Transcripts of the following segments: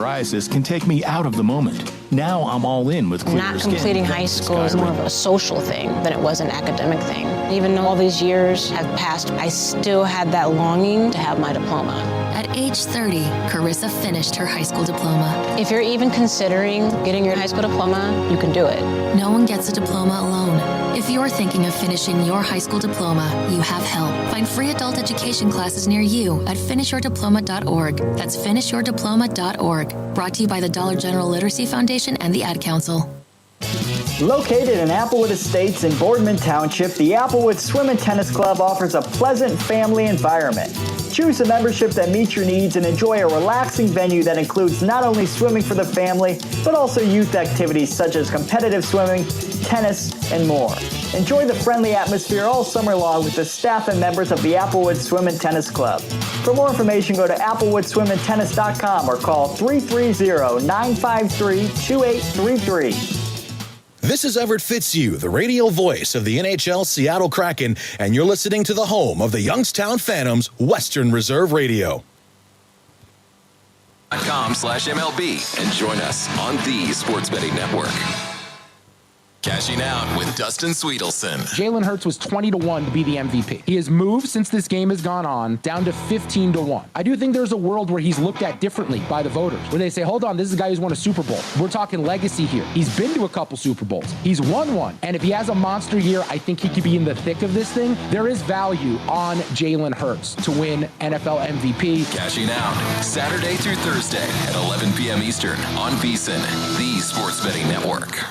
Psoriasis can take me out of the moment. Now I'm all in with clearer Not skin. completing high school is more of a social thing than it was an academic thing. Even though all these years have passed, I still had that longing to have my diploma. At age 30, Carissa finished her high school diploma. If you're even considering getting your high school diploma, you can do it. No one gets a diploma alone. If you're thinking of finishing your high school diploma, you have help. Find free adult education classes near you at finishyourdiploma.org. That's finishyourdiploma.org. Brought to you by the Dollar General Literacy Foundation and the Ad Council. Located in Applewood Estates in Boardman Township, the Applewood Swim and Tennis Club offers a pleasant family environment. Choose a membership that meets your needs and enjoy a relaxing venue that includes not only swimming for the family, but also youth activities such as competitive swimming, tennis, and more. Enjoy the friendly atmosphere all summer long with the staff and members of the Applewood Swim and Tennis Club. For more information, go to applewoodswimandtennis.com or call 330-953-2833. This is Everett Fitzhugh, the radio voice of the NHL Seattle Kraken, and you're listening to the home of the Youngstown Phantoms, Western Reserve Radio. .com/MLB and join us on the Sports Betting Network. Cashing out with Dustin Sweetelson. Jalen Hurts was 20-1 to be the MVP. He has moved since this game has gone on down to 15-1. I do think there's a world where he's looked at differently by the voters, where they say, hold on, this is a guy who's won a Super Bowl. We're talking legacy here. He's been to a couple Super Bowls. He's won one. And if he has a monster year, I think he could be in the thick of this thing. There is value on Jalen Hurts to win NFL MVP. Cashing out Saturday through Thursday at 11 p.m. Eastern on VSiN, the Sports Betting Network.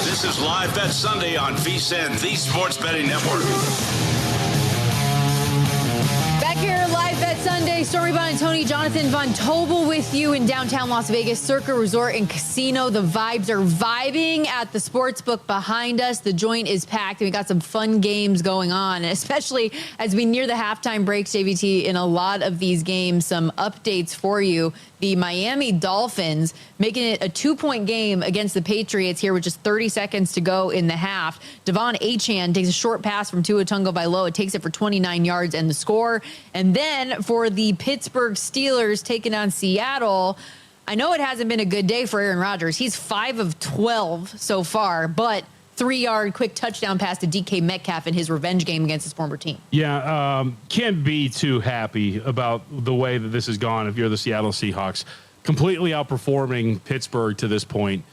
This is Live Bet Sunday on VSiN, the Sports Betting Network. Back here, Live Bet Sunday. Stormy Bond and Tony Jonathan Von Tobel with you in downtown Las Vegas, Circa Resort and Casino. The vibes are vibing at the sports book behind us. The joint is packed, and we got some fun games going on, especially as we near the halftime breaks, JVT, in a lot of these games. Some updates for you. The Miami Dolphins making it a 2-point game against the Patriots here with just 30 seconds to go in the half. Devon Achane takes a short pass from Tua Tagovailoa, takes it for 29 yards and the score. And then for the Pittsburgh Steelers taking on Seattle, I know it hasn't been a good day for Aaron Rodgers. He's 5 of 12 so far, but 3-yard quick touchdown pass to DK Metcalf in his revenge game against his former team. Yeah, can't be too happy about the way that this has gone if you're the Seattle Seahawks. Completely outperforming Pittsburgh to this point.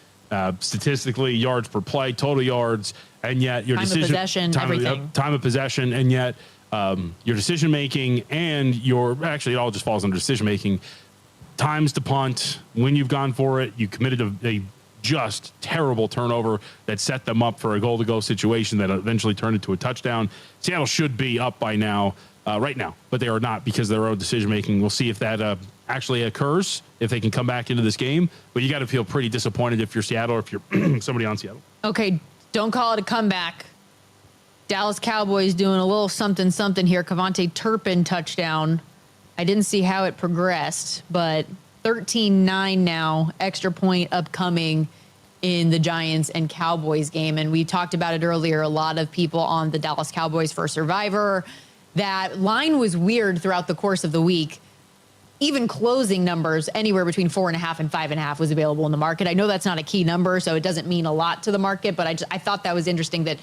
Statistically, yards per play, total yards, and yet your time of possession, everything. Time of possession, and yet your decision making and actually it all just falls under decision making. Times to punt, when you've gone for it, you committed a just terrible turnover that set them up for a goal-to-go situation that eventually turned into a touchdown. Seattle should be up by now, right now, but they are not because of their own decision-making. We'll see if that actually occurs, if they can come back into this game. But you got to feel pretty disappointed if you're Seattle or if you're somebody on Seattle. Okay, don't call it a comeback. Dallas Cowboys doing a little something here. Kevontae Turpin touchdown. I didn't see how it progressed, but 13-9 now, extra point upcoming in the Giants and Cowboys game. And we talked about it earlier, a lot of people on the Dallas Cowboys for Survivor. That line was weird throughout the course of the week. Even closing numbers, anywhere between 4.5 and 5.5 was available in the market. I know that's not a key number, so it doesn't mean a lot to the market, but I thought that was interesting that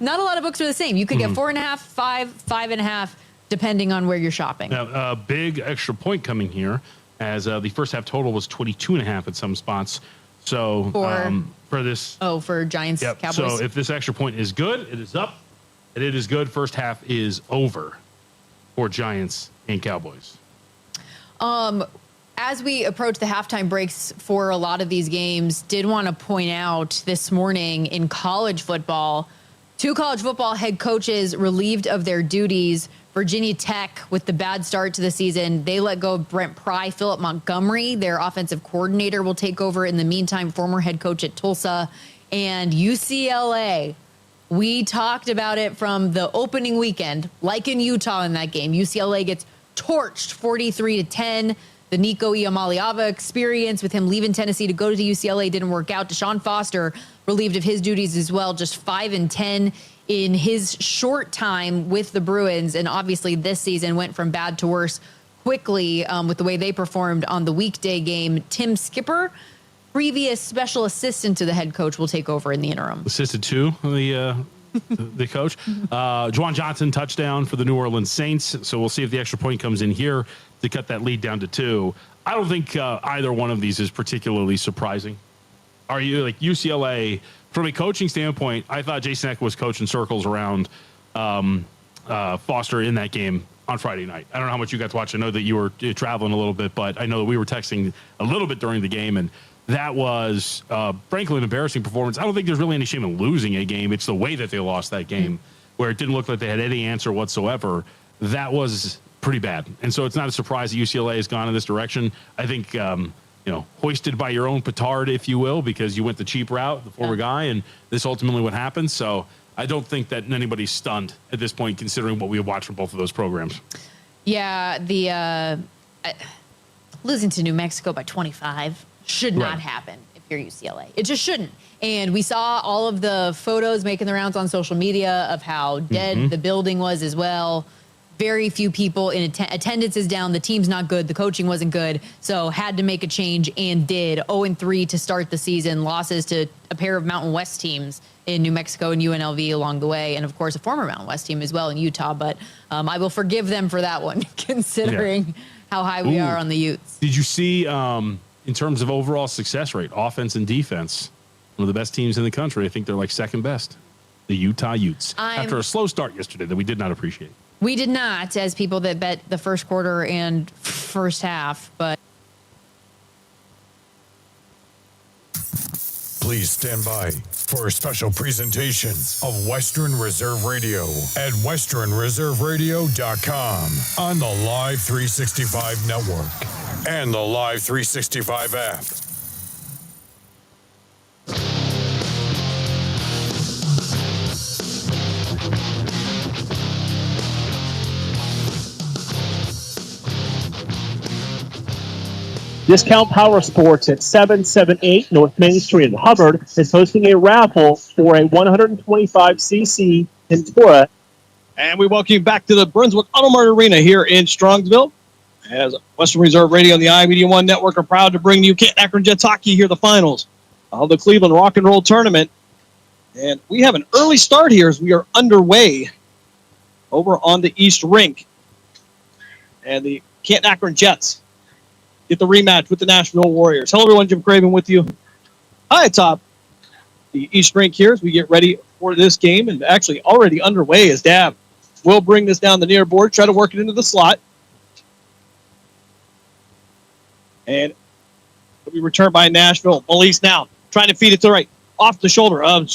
not a lot of books are the same. You could get 4.5, 5, 5.5, depending on where you're shopping. Now, a big extra point coming here, as the first half total was 22.5 at some spots. So for this, for Giants, yep. Cowboys. So if this extra point is good, it is up, and it is good. First half is over for Giants and Cowboys. As we approach the halftime breaks for a lot of these games, did want to point out this morning in college football, 2 college football head coaches relieved of their duties. Virginia Tech, with the bad start to the season, they let go of Brent Pry. Philip Montgomery, their offensive coordinator, will take over. In the meantime, former head coach at Tulsa. And UCLA, we talked about it from the opening weekend, like in Utah in that game. UCLA gets torched 43-10. The Nico Iamaleava experience with him leaving Tennessee to go to UCLA didn't work out. Deshaun Foster relieved of his duties as well, just 5-10 in his short time with the Bruins, and obviously this season went from bad to worse quickly with the way they performed on the weekday game. Tim Skipper, previous special assistant to the head coach, will take over in the interim. Assistant to the coach. Juwan Johnson, touchdown for the New Orleans Saints. So we'll see if the extra point comes in here to cut that lead down to 2. I don't think either one of these is particularly surprising. Are you like UCLA from a coaching standpoint? I thought Jason Eck was coaching circles around Foster in that game on Friday night. I don't know how much you got to watch. I know that you were traveling a little bit, but I know that we were texting a little bit during the game, and that was frankly an embarrassing performance. I don't think there's really any shame in losing a game. It's the way that they lost that game, where it didn't look like they had any answer whatsoever. That was pretty bad. And so it's not a surprise that UCLA has gone in this direction. I think, hoisted by your own petard, if you will, because you went the cheap route, the forward guy, and this ultimately what happened. So I don't think that anybody's stunned at this point, considering what we have watched from both of those programs. Yeah, losing to New Mexico by 25 should not happen if you're UCLA. It just shouldn't. And we saw all of the photos making the rounds on social media of how dead the building was as well. Very few people in attendance is down. The team's not good. The coaching wasn't good. So had to make a change and did. 0-3 to start the season. Losses to a pair of Mountain West teams in New Mexico and UNLV along the way. And, of course, a former Mountain West team as well in Utah. But I will forgive them for that one, considering how high we are on the Utes. Did you see, in terms of overall success rate, offense and defense, one of the best teams in the country? I think they're like second best, the Utah Utes, after a slow start yesterday that we did not appreciate. We did not, as people that bet the first quarter and first half, but. Please stand by for a special presentation of Western Reserve Radio at westernreserveradio.com on the Live 365 network and the Live 365 app. Discount Power Sports at 778 North Main Street in Hubbard is hosting a raffle for a 125cc Ventura. And we welcome you back to the Brunswick Auto Mart Arena here in Strongsville. As Western Reserve Radio and the iMedia One Network are proud to bring you Canton-Akron Jets hockey here, the finals of the Cleveland Rock and Roll Tournament. And we have an early start here as we are underway over on the East Rink. And the Canton-Akron Jets get the rematch with the Nashville Warriors. Hello, everyone. Jim Craven with you. Hi, atop the East Rink here as we get ready for this game. And actually already underway as Dab will bring this down the near board, try to work it into the slot. And it'll be returned by Nashville. Melise now trying to feed it to the right. Off the shoulder of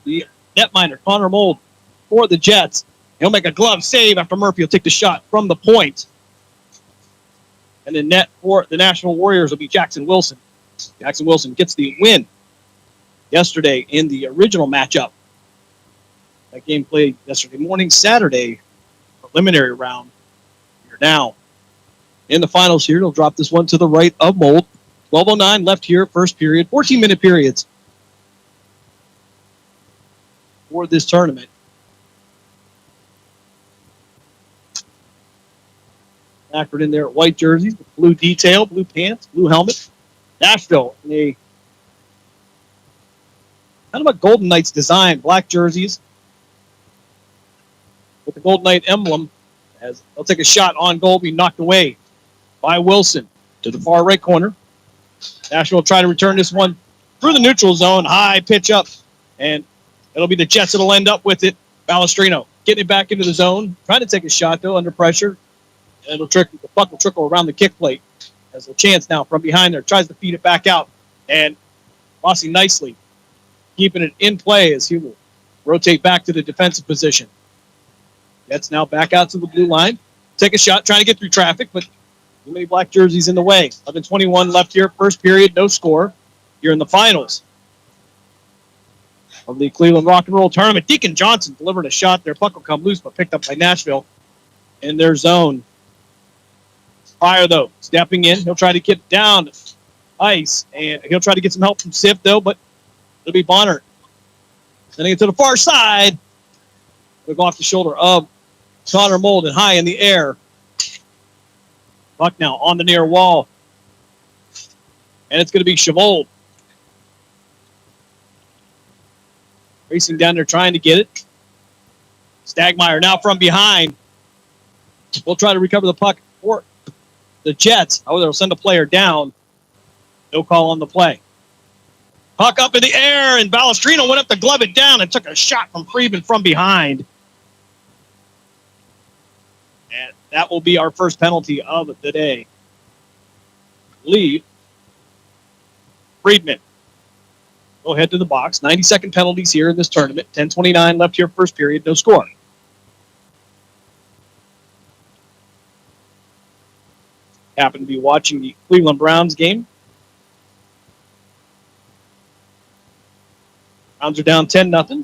the netminder, Connor Mold, for the Jets. He'll make a glove save after Murphy will take the shot from the point. And the net for the Nashville Warriors will be Jackson Wilson. Jackson Wilson gets the win yesterday in the original matchup. That game played yesterday morning, Saturday, preliminary round. We're now in the finals here. He'll drop this one to the right of Mold. 12:09 left here, first period. 14-minute periods for this tournament. Akron in there, white jerseys, blue detail, blue pants, blue helmet. Nashville in a kind of a Golden Knights design, black jerseys with the Golden Knight emblem. As they'll take a shot on goal, be knocked away by Wilson to the far right corner. Nashville will try to return this one through the neutral zone, high pitch up, and it'll be the Jets that'll end up with it. Balestrino getting it back into the zone, trying to take a shot though under pressure. And the puck will trickle around the kick plate. Has a chance now from behind there. Tries to feed it back out. And Rossi nicely keeping it in play as he will rotate back to the defensive position. Jets now back out to the blue line. Take a shot, trying to get through traffic, but too many black jerseys in the way. 11:21 left here. First period, no score. You're in the finals of the Cleveland Rock and Roll Tournament. Deacon Johnson delivered a shot there. Puck will come loose, but picked up by Nashville in their zone. Pryor, though, stepping in. He'll try to get down ice, and he'll try to get some help from Sif, though, but it'll be Bonner. Sending it to the far side. Going to go off the shoulder of Connor Mold and high in the air. Puck now on the near wall. And it's going to be Chavold. Racing down there trying to get it. Stagmeyer now from behind. We'll try to recover the puck for the Jets. Oh, they'll send a player down. No call on the play. Puck up in the air, and Balestrino went up to glove it down and took a shot from Friedman from behind. And that will be our first penalty of the day. Lead. Friedman. Go ahead to the box. 90-second penalties here in this tournament. 10:29 left here, first period. No score. Happen to be watching the Cleveland Browns game. Browns are down 10-0.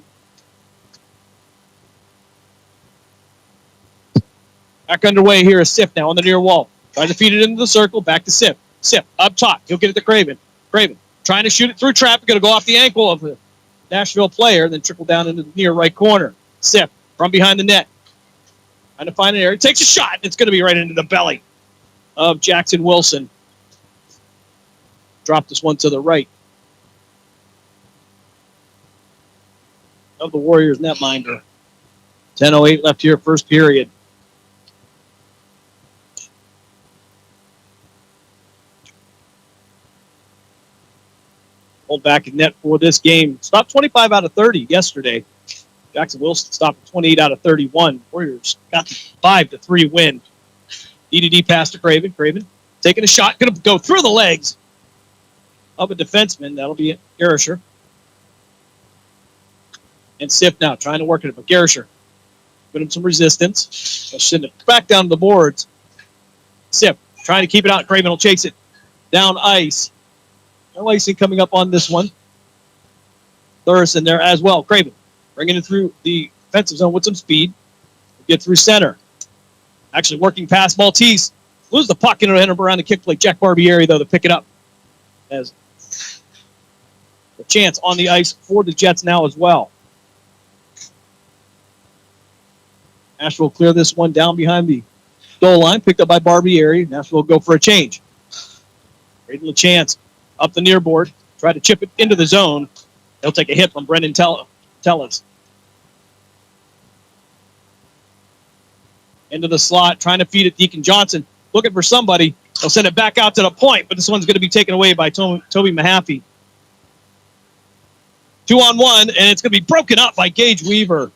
Back underway here is Sif now on the near wall. Trying to feed it into the circle. Back to Sif. Sif up top. He'll get it to Craven. Craven trying to shoot it through traffic. Going to go off the ankle of the Nashville player. Then trickle down into the near right corner. Sif from behind the net. Trying to find an area. Takes a shot. It's going to be right into the belly of Jackson Wilson. Drop this one to the right of the Warriors netminder. 10:08 left here, first period. Hold back in net for this game. Stopped 25 out of 30 yesterday. Jackson Wilson stopped 28 out of 31. Warriors got the 5-3 win. DDD pass to Craven. Craven taking a shot. Going to go through the legs of a defenseman. That'll be Gerischer. And Sif now trying to work it, but Gerischer giving him some resistance. They'll send it back down to the boards. Sif trying to keep it out. Craven will chase it down ice. No icing coming up on this one. Thurston there as well. Craven bringing it through the defensive zone with some speed. Get through center. Actually working past Maltese. Lose the puck and it'll hit him around the kick plate. Jack Barbieri, though, to pick it up. As a chance on the ice for the Jets now as well. Nashville will clear this one down behind the goal line. Picked up by Barbieri. Nashville will go for a change. Creating a chance up the near board. Try to chip it into the zone. They'll take a hit from Brendan Tellez. Into the slot, trying to feed it. Deacon Johnson looking for somebody. They'll send it back out to the point, but this one's going to be taken away by Toby Mahaffey. 2-on-1, and it's going to be broken up by Gage Weaver.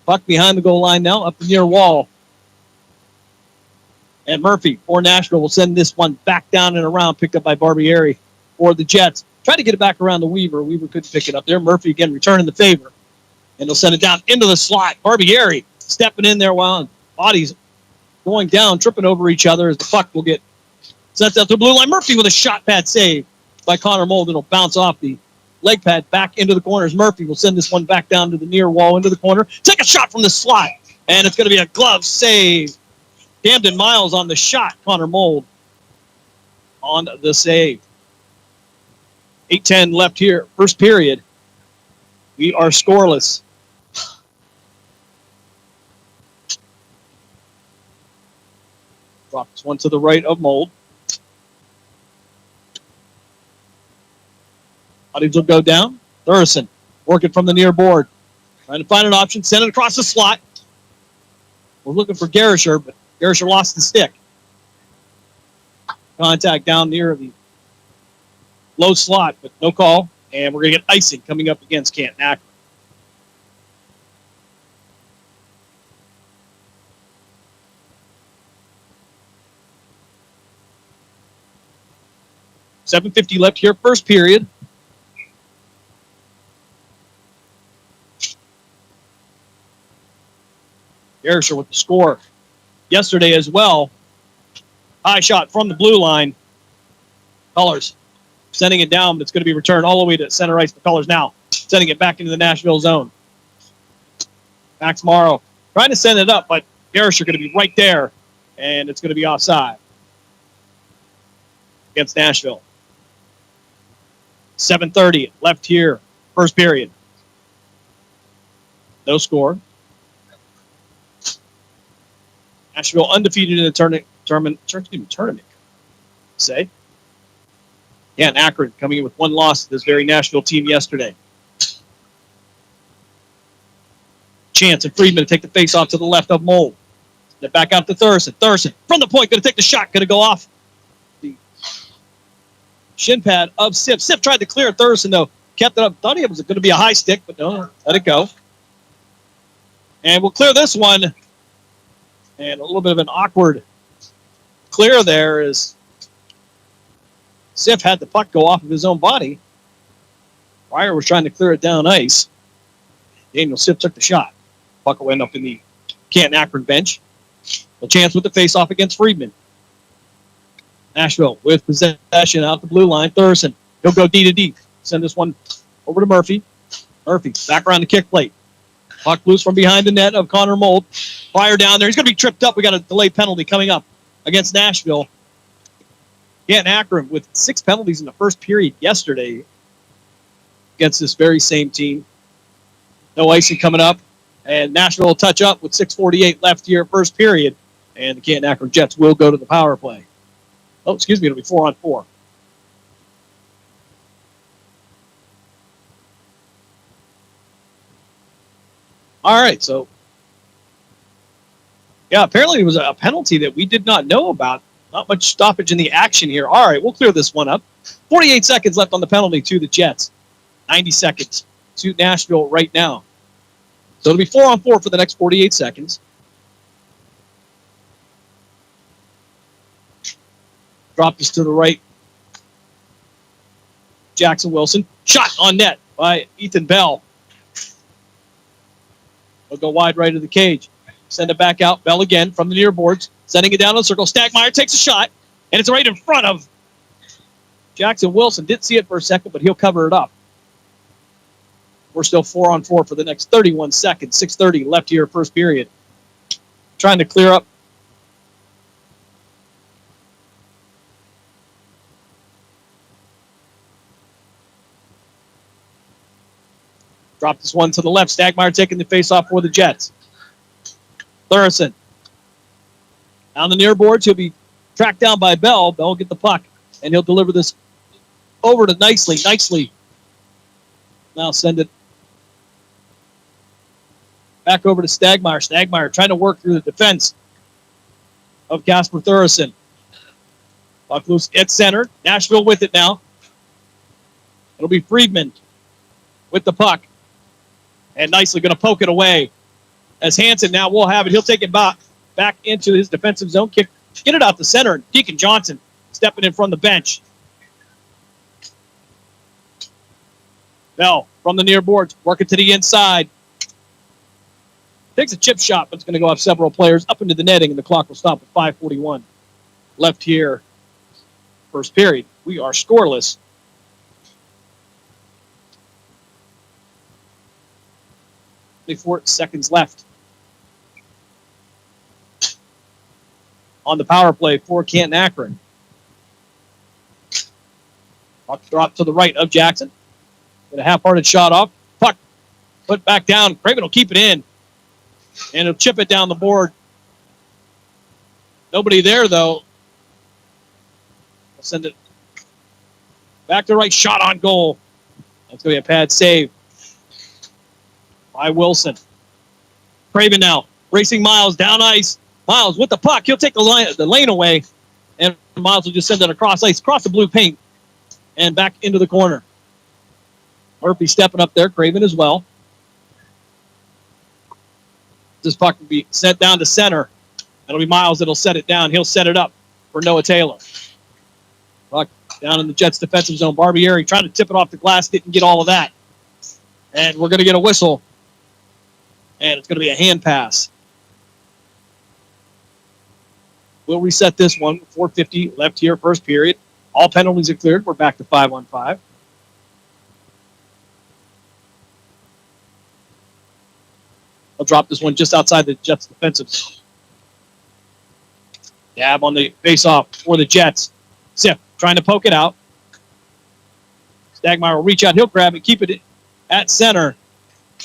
Puck behind the goal line now, up the near wall. And Murphy for Nashville will send this one back down and around, picked up by Barbieri for the Jets. Try to get it back around to Weaver. Weaver couldn't pick it up there. Murphy again returning the favor. And they'll send it down into the slot. Barbieri stepping in there while bodies going down, tripping over each other as the puck will get sent out to the blue line. Murphy with a shot pad save by Connor Mold. It'll bounce off the leg pad back into the corners. Murphy will send this one back down to the near wall into the corner. Take a shot from the slot. And it's going to be a glove save. Camden Miles on the shot. Connor Mold on the save. 8:10 left here. First period. We are scoreless. Drop this one to the right of Mold. Bodies will go down. Thurston working from the near board. Trying to find an option. Send it across the slot. We're looking for Gerischer, but Gerischer lost the stick. Contact down near the low slot, but no call. And we're going to get icing coming up against Canton-Akron. $7:50 left here, first period. Gerischer with the score yesterday as well. High shot from the blue line. Colors sending it down, but it's going to be returned all the way to center ice. The Colors now sending it back into the Nashville zone. Max Morrow trying to send it up, but Gerischer going to be right there, and it's going to be offside against Nashville. 7:30 left here, first period. No score. Nashville undefeated in the tournament. Say. Canton-Akron coming in with one loss to this very Nashville team yesterday. Chance and Friedman to take the face off to the left of Mold. Then back out to Thurston. Thurston from the point, going to take the shot, going to go off the shin pad of Sif. Sif tried to clear Thurston, though. Kept it up. Thought it was going to be a high stick, but no, let it go. And we'll clear this one. And a little bit of an awkward clear there as Sif had the puck go off of his own body. Pryor was trying to clear it down ice. Daniel Sif took the shot. Puck will end up in the Canton-Akron bench. A chance with the face-off against Friedman. Nashville with possession out the blue line. Thurston, he'll go D to D. Send this one over to Murphy. Murphy back around the kick plate. Puck loose from behind the net of Connor Mold. Pryor down there. He's going to be tripped up. We got a delay penalty coming up against Nashville. Canton-Akron with 6 penalties in the first period yesterday against this very same team. No icing coming up. And Nashville will touch up with 6:48 left here, first period. And the Canton-Akron Jets will go to the power play. Oh, excuse me, it'll be 4-on-4. All right, so yeah, apparently it was a penalty that we did not know about. Not much stoppage in the action here. All right, we'll clear this one up. 48 seconds left on the penalty to the Jets. 90 seconds to Nashville right now. So it'll be 4-on-4 for the next 48 seconds. Drop this to the right. Jackson Wilson. Shot on net by Ethan Bell. He'll go wide right of the cage. Send it back out. Bell again from the near boards. Sending it down the circle. Stagmeyer takes a shot. And it's right in front of Jackson Wilson. Didn't see it for a second, but he'll cover it up. We're still 4-on-4 for the next 31 seconds. 6:30 left here, first period. Trying to clear up. Drop this one to the left. Stagmeyer taking the face off for the Jets. Thurston. On the near boards, he'll be tracked down by Bell. Bell will get the puck, and he'll deliver this over to Nicely. Nicely. Now send it back over to Stagmeyer. Stagmeyer trying to work through the defense of Casper Thurston. Puck loose at center. Nashville with it now. It'll be Friedman with the puck. And Nicely going to poke it away. As Hansen now will have it. He'll take it back into his defensive zone. Get it out the center. Deacon Johnson stepping in from the bench. Bell from the near boards. Working to the inside. Takes a chip shot, but it's going to go off several players up into the netting, and the clock will stop at 5:41 left here. First period. We are scoreless. Only 4 seconds left on the power play for Canton-Akron. Puck drop to the right of Jackson. Get a half-hearted shot off. Puck put back down. Craven will keep it in. And he'll chip it down the board. Nobody there, though. We'll send it back to right. Shot on goal. That's going to be a pad save by Wilson. Craven now racing Miles down ice. Miles with the puck. He'll take the lane away. And Miles will just send it across ice, across the blue paint, and back into the corner. Murphy stepping up there. Craven as well. This puck will be sent down to center. It'll be Miles that'll set it down. He'll set it up for Noah Taylor. Puck down in the Jets' defensive zone. Barbieri trying to tip it off the glass. Didn't get all of that. And we're going to get a whistle. And it's going to be a hand pass. We'll reset this one. 4:50 left here, first period. All penalties are cleared. We're back to 5-on-5. I'll drop this one just outside the Jets' defensive zone. Dab on the face-off for the Jets. Sif trying to poke it out. Stagmeyer will reach out. He'll grab it, keep it at center.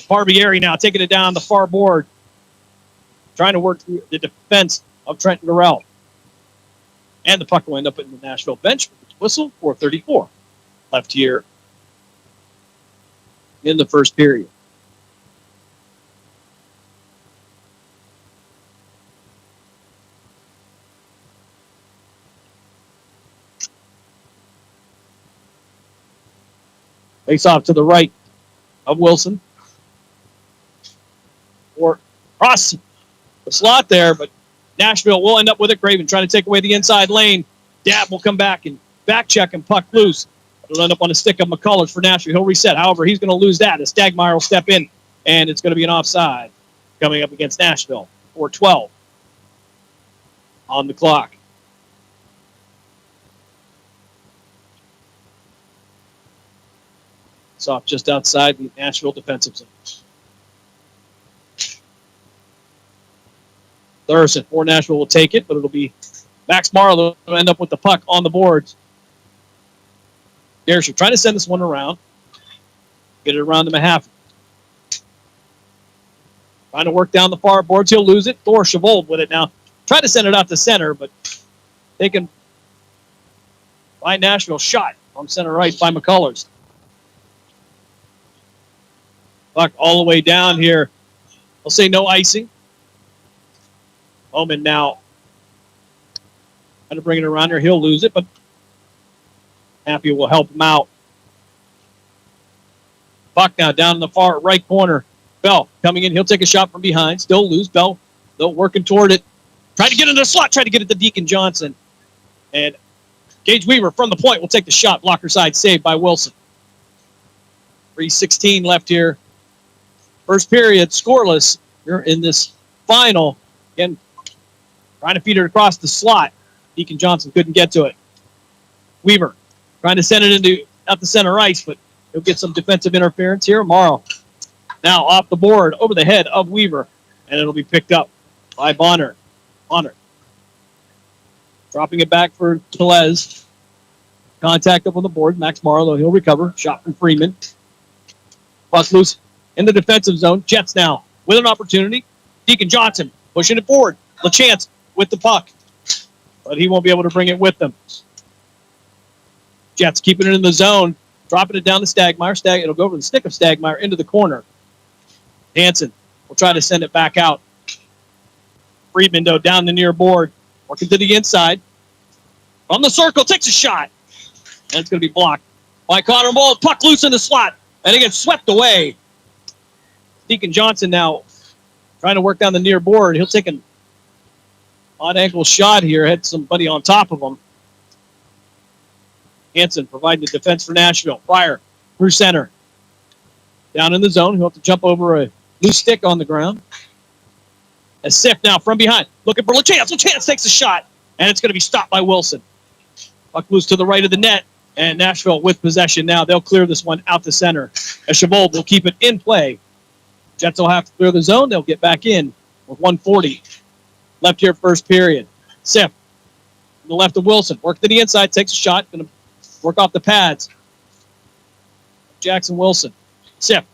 Barbieri now taking it down the far board. Trying to work through the defense of Trenton Garrell. And the puck will end up in the Nashville bench. Whistle, 4:34 left here in the first period. Face off to the right of Wilson. Or cross the slot there, but Nashville will end up with it. Craven trying to take away the inside lane. Dab will come back and back check and puck loose. It'll end up on a stick of McCullers for Nashville. He'll reset. However, he's going to lose that as Stagmeyer will step in, and it's going to be an offside coming up against Nashville. 4:12 on the clock. It's off just outside the Nashville defensive zone. Thurston for Nashville will take it, but it'll be Max Marlowe will end up with the puck on the boards. Garrison trying to send this one around. Get it around the half. Trying to work down the far boards. He'll lose it. Thor Chavold with it now. Try to send it out to center, but they can find Nashville shot from center right by McCullers. Puck all the way down here. I'll say no icing. Omen now trying to bring it around here. He'll lose it, but Happy will help him out. Puck now down in the far right corner. Bell coming in. He'll take a shot from behind. Still loose. Bell, though, working toward it. Trying to get into the slot. Trying to get it to Deacon Johnson. And Gage Weaver from the point will take the shot. Blocker side saved by Wilson. 3:16 left here. First period, scoreless here in this final. Again, trying to feed it across the slot. Deacon Johnson couldn't get to it. Weaver trying to send it into out the center ice, but he'll get some defensive interference here. Morrow now off the board over the head of Weaver, and it'll be picked up by Bonner. Bonner dropping it back for Tellez. Contact up on the board. Max Marlowe, he'll recover. Shot from Freeman. Puck loose in the defensive zone. Jets now with an opportunity. Deacon Johnson pushing it forward. LaChance with the puck, but he won't be able to bring it with them. Jets keeping it in the zone, dropping it down to Stagmeyer. It'll go over the stick of Stagmeyer into the corner. Hansen will try to send it back out. Friedman, though, down the near board, working to the inside. From the circle, takes a shot, and it's going to be blocked by Connor Moll. Puck loose in the slot, and it gets swept away. Deacon Johnson now trying to work down the near board. He'll take an odd-angle shot here. Had somebody on top of him. Hansen providing the defense for Nashville. Pryor through center. Down in the zone. He'll have to jump over a loose stick on the ground. As Sif now from behind. Looking for LaChance. LaChance takes a shot, and it's going to be stopped by Wilson. Puck loose to the right of the net, and Nashville with possession now. They'll clear this one out to center. As Chavold will keep it in play. Jets will have to clear the zone. They'll get back in with 1:40 left here first period. Sif to the left of Wilson. Work to the inside. Takes a shot. Going to work off the pads. Jackson Wilson. Sif.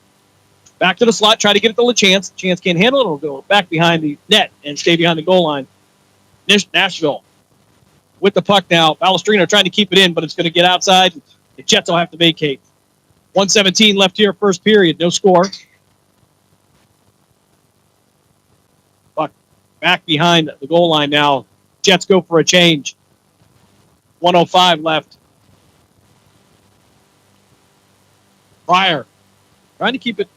Back to the slot. Try to get it to LaChance. Chance can't handle it. It'll go back behind the net and stay behind the goal line. Nashville with the puck now. Balestrino trying to keep it in, but it's going to get outside. The Jets will have to vacate. 1:17 left here first period. No score. Puck back behind the goal line now. Jets go for a change. 1:05 left. Pryor trying to keep it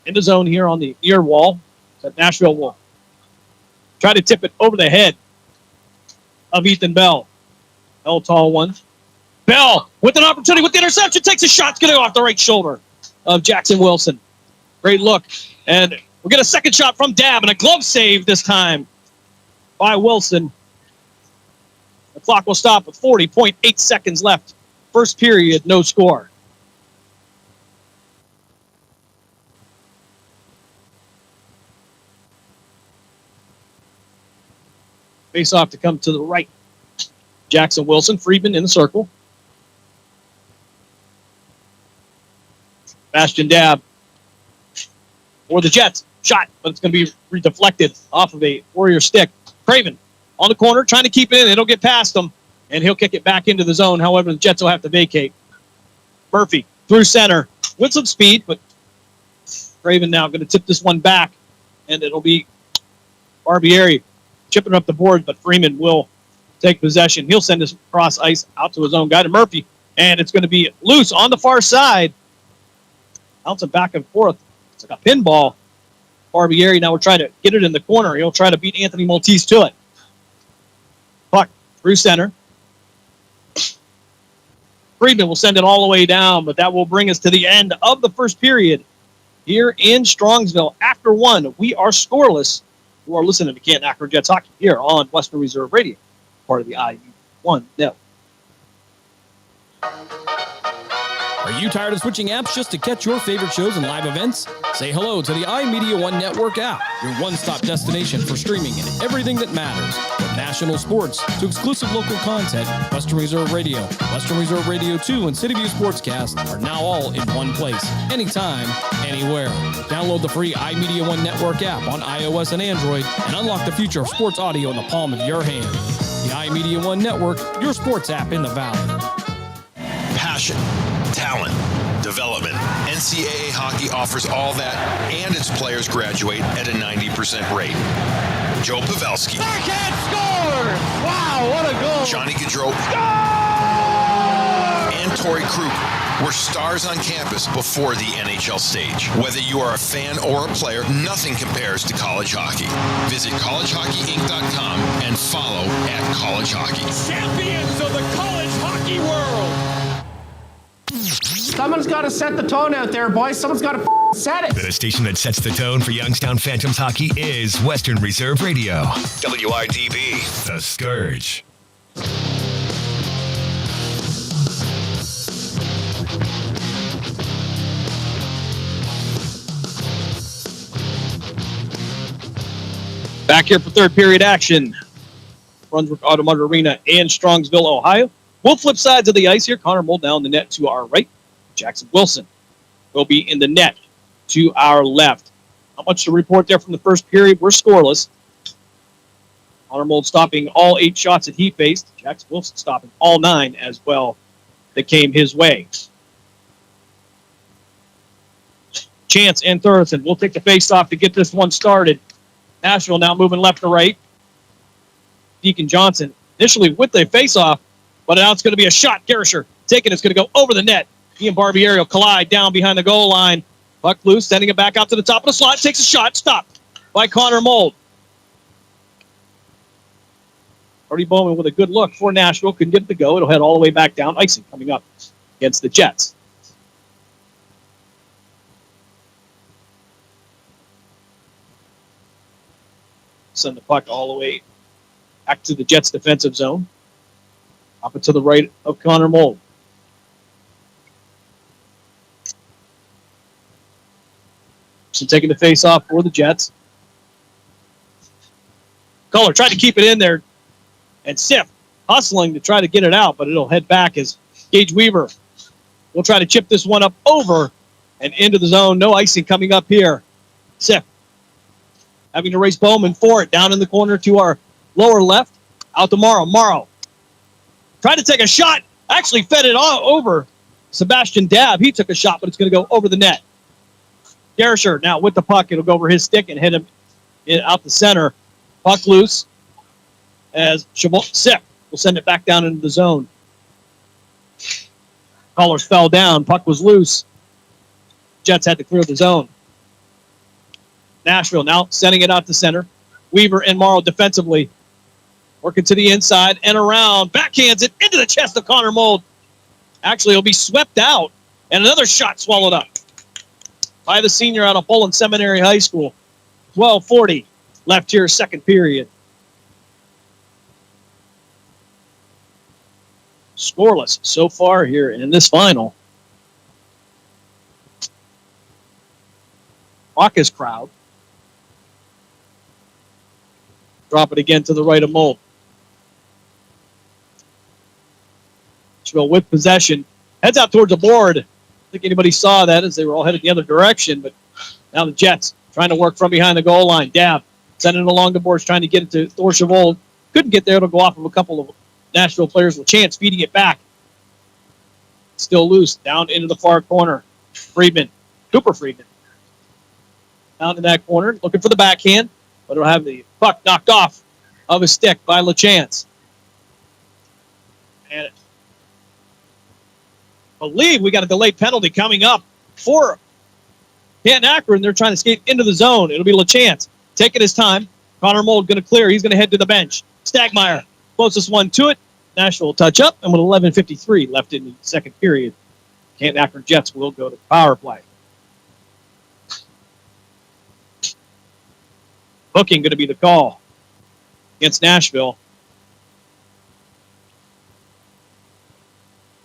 in the zone here on the near wall. That Nashville will try to tip it over the head of Ethan Bell. Bell, tall one. Bell with an opportunity with the interception. Takes a shot. It's going to go off the right shoulder of Jackson Wilson. Great look. And we'll get a second shot from Dab and a glove save this time by Wilson. The clock will stop with 40.8 seconds left. First period, no score. Face off to come to the right. Jackson Wilson, Friedman in the circle. Bastion Dab for the Jets. Shot, but it's going to be deflected off of a Warrior stick. Craven on the corner, trying to keep it in. It'll get past him, and he'll kick it back into the zone. However, the Jets will have to vacate. Murphy through center with some speed, but Craven now going to tip this one back, and it'll be Barbieri chipping up the board, but Freeman will take possession. He'll send this cross ice out to his own guy, to Murphy, and it's going to be loose on the far side. Bouncing back and forth. It's like a pinball. Barbieri now will try to get it in the corner. He'll try to beat Anthony Maltese to it. Puck through center. Friedman will send it all the way down, but that will bring us to the end of the first period here in Strongsville. After one, we are scoreless. You are listening to Canton-Akron Jets hockey here on Western Reserve Radio, part of the IU1 Network. Are you tired of switching apps just to catch your favorite shows and live events? Say hello to the iMedia One Network app, your one-stop destination for streaming and everything that matters. From national sports to exclusive local content, Western Reserve Radio, Western Reserve Radio 2, and City View Sportscast are now all in one place, anytime, anywhere. Download the free iMedia One Network app on iOS and Android and unlock the future of sports audio in the palm of your hand. The iMedia One Network, your sports app in the Valley. Passion, talent, development. NCAA hockey offers all that, and its players graduate at a 90% rate. Joe Pavelski. Backhand score! Wow, what a goal! Johnny Gaudreau. And Torrey Krug were stars on campus before the NHL stage. Whether you are a fan or a player, nothing compares to college hockey. Visit collegehockeyinc.com and follow @collegehockey. Champions of the college hockey world! Someone's got to set the tone out there, boys. Someone's got to set it. The station that sets the tone for Youngstown Phantoms hockey is Western Reserve Radio. WIDB, The Scourge. Back here for third period action. Brunswick Automotive Arena in Strongsville, Ohio. We'll flip sides of the ice here. Connor Mold down the net to our right. Jackson Wilson will be in the net to our left. Not much to report there from the first period. We're scoreless. Connor Mold stopping all 8 shots that he faced. Jackson Wilson stopping all 9 as well that came his way. Chance and Thurston will take the face-off to get this one started. Nashville now moving left to right. Deacon Johnson initially with the face-off, but now it's going to be a shot. Gerrisher taking it's going to go over the net. He and Barbieri will collide down behind the goal line. Puck loose, sending it back out to the top of the slot. Takes a shot. Stopped by Connor Mold. Artie Bowman with a good look for Nashville. Couldn't get it to go. It'll head all the way back down. Icing coming up against the Jets. Send the puck all the way back to the Jets' defensive zone. Up and to the right of Connor Mold. So taking the face off for the Jets. Kohler tried to keep it in there. And Sif hustling to try to get it out, but it'll head back as Gage Weaver will try to chip this one up over and into the zone. No icing coming up here. Sif having to race Bowman for it. Down in the corner to our lower left. Out to Morrow. Morrow tried to take a shot. Actually fed it all over Sebastian Dabb. He took a shot, but it's going to go over the net. Gerrisher now with the puck. It'll go over his stick and hit him out the center. Puck loose as Sif will send it back down into the zone. Collars fell down. Puck was loose. Jets had to clear the zone. Nashville now sending it out to center. Weaver and Morrow defensively. Working to the inside and around. Backhands it into the chest of Connor Mold. Actually, he'll be swept out. And another shot swallowed up by the senior out of Poland Seminary High School. 12:40 left here, second period. Scoreless so far here in this final. Raucous crowd. Drop it again to the right of Mold. Nashville with possession. Heads out towards the board. I don't think anybody saw that as they were all headed the other direction, but now the Jets trying to work from behind the goal line. Dab, sending it along the boards, trying to get it to Thor Chavold. Couldn't get there. It'll go off of a couple of Nashville players with a chance, feeding it back. Still loose, down into the far corner. Cooper Friedman. Down in that corner, looking for the backhand, but it'll have the puck knocked off of his stick by LaChance. And I believe we got a delayed penalty coming up for Canton-Akron. They're trying to skate into the zone. It'll be LaChance taking his time. Connor Mold going to clear. He's going to head to the bench. Stagmeyer, closest one to it. Nashville will touch up, and with 11:53 left in the second period, Canton-Akron Jets will go to power play. Booking going to be the call against Nashville.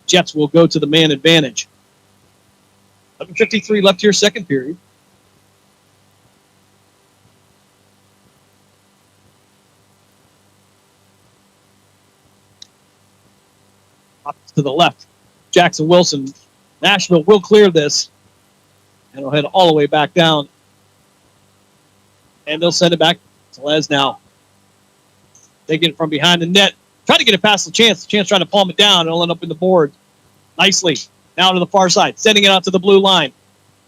Jets will go to the man advantage. 11:53 left here, second period. Up to the left, Jackson Wilson. Nashville will clear this, and it'll head all the way back down. And they'll send it back to Les now. Taking it from behind the net. Trying to get it past LaChance. LaChance trying to palm it down. It'll end up in the board. Nicely. Now to the far side. Sending it out to the blue line.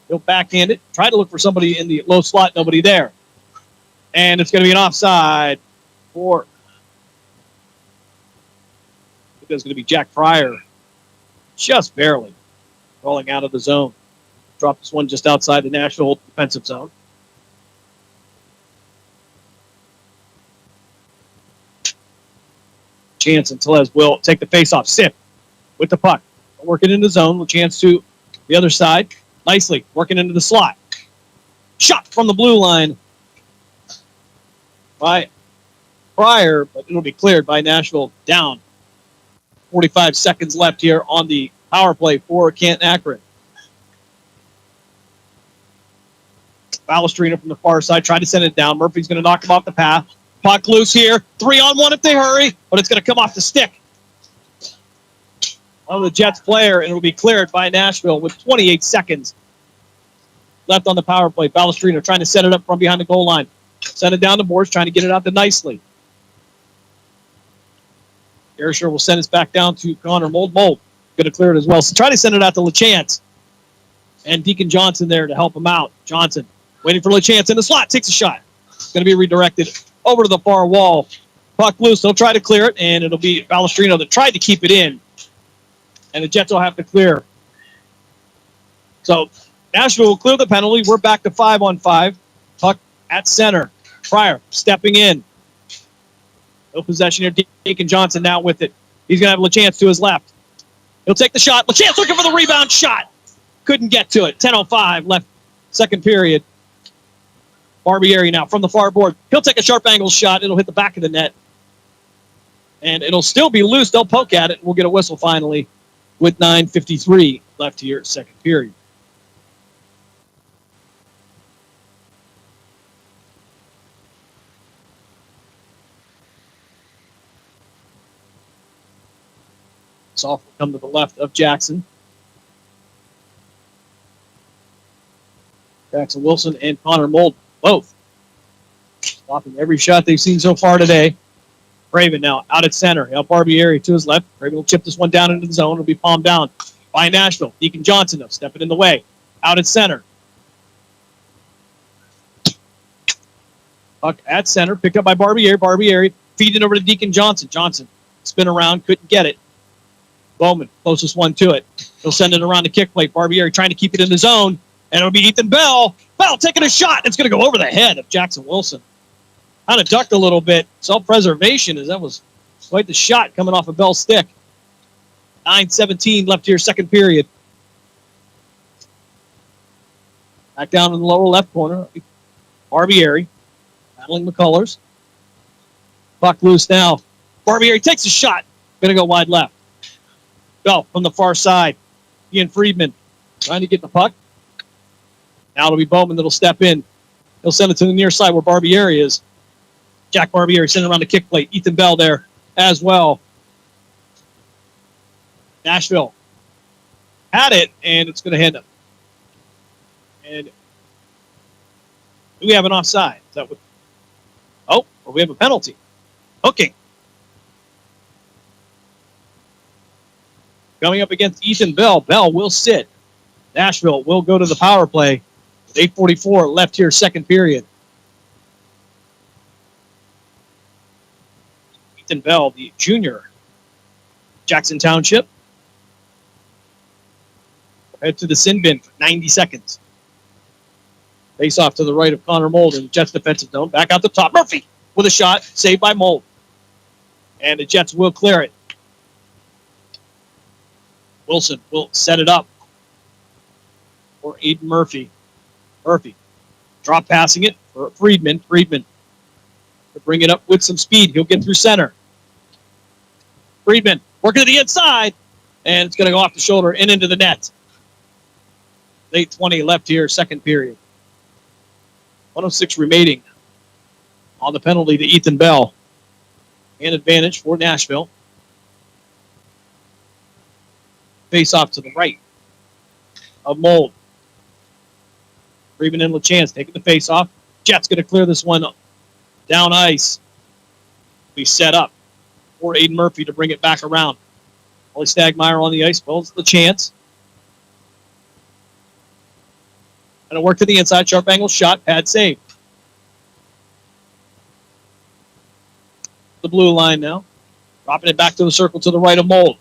He'll backhand it. Try to look for somebody in the low slot. Nobody there. And it's going to be an offside for... I think it's going to be Jack Pryor. Just barely rolling out of the zone. Dropped this one just outside the Nashville defensive zone. Chance and Telez will take the face-off. Sip with the puck. Working in the zone. Chance to the other side. Nicely working into the slot. Shot from the blue line by Pryor, but it'll be cleared by Nashville. Down. 45 seconds left here on the power play for Canton-Akron. Balestrino from the far side. Tried to send it down. Murphy's going to knock him off the path. Puck loose here. 3-on-1 if they hurry, but it's going to come off the stick of the Jets player, and it will be cleared by Nashville with 28 seconds left on the power play. Balestrino trying to set it up from behind the goal line. Send it down the boards, trying to get it out to Nicely. Arisher will send it back down to Connor Mold. Mold going to clear it as well. So try to send it out to LaChance. And Deacon Johnson there to help him out. Johnson waiting for LaChance in the slot. Takes a shot. Going to be redirected over to the far wall. Puck loose. They'll try to clear it, and it'll be Balestrino that tried to keep it in. And the Jets will have to clear. So Nashville will clear the penalty. We're back to 5-on-5. Puck at center. Pryor stepping in. No possession here. Deacon Johnson now with it. He's going to have LaChance to his left. He'll take the shot. LaChance looking for the rebound shot. Couldn't get to it. 10:05 left second period. Barbieri now from the far board. He'll take a sharp angle shot. It'll hit the back of the net. And it'll still be loose. They'll poke at it. We'll get a whistle finally with 9:53 left here, second period. Soft will come to the left of Jackson. Jackson Wilson and Connor Mold both stopping every shot they've seen so far today. Craven now out at center. Now Barbieri to his left. Craven will chip this one down into the zone. It'll be palmed down by Nashville. Deacon Johnson though, stepping in the way. Out at center. Puck at center. Picked up by Barbieri. Barbieri feeding over to Deacon Johnson. Johnson spin around. Couldn't get it. Bowman, closest one to it. He'll send it around the kick plate. Barbieri trying to keep it in the zone. And it'll be Ethan Bell. Bell taking a shot. It's going to go over the head of Jackson Wilson. Kind of ducked a little bit. Self-preservation, as that was quite the shot coming off of Bell's stick. 9:17 left here, second period. Back down in the lower left corner. Barbieri battling McCullers. Puck loose now. Barbieri takes a shot. Going to go wide left. Bell from the far side. Ian Friedman trying to get the puck. Now it'll be Bowman that'll step in. He'll send it to the near side where Barbieri is. Jack Barbieri sending around the kick plate. Ethan Bell there as well. Nashville had it, and it's going to hand up. And Do we have an offside? Is that what? Oh, or we have a penalty. Hooking. Coming up against Ethan Bell. Bell will sit. Nashville will go to the power play with 8:44 left here, second period. Ethan Bell, the junior, Jackson Township. Head to the sin bin for 90 seconds. Face off to the right of Connor Mold in the Jets defensive zone. Back out the top. Murphy with a shot. Saved by Mold. And the Jets will clear it. Wilson will set it up for Aiden Murphy. Murphy drop passing it for Friedman. Friedman to bring it up with some speed. He'll get through center. Friedman working to the inside. And it's going to go off the shoulder and into the net. 8:20 left here, second period. 106 remaining on the penalty to Ethan Bell. And advantage for Nashville. Face off to the right of Mold. Friedman and LaChance taking the face off. Jets going to clear this one down ice. We set up for Aiden Murphy to bring it back around. Ollie Stagmeyer on the ice. Well, it's LaChance. And a work to the inside. Sharp angle shot. Pad save. The blue line now. Dropping it back to the circle to the right of Mold.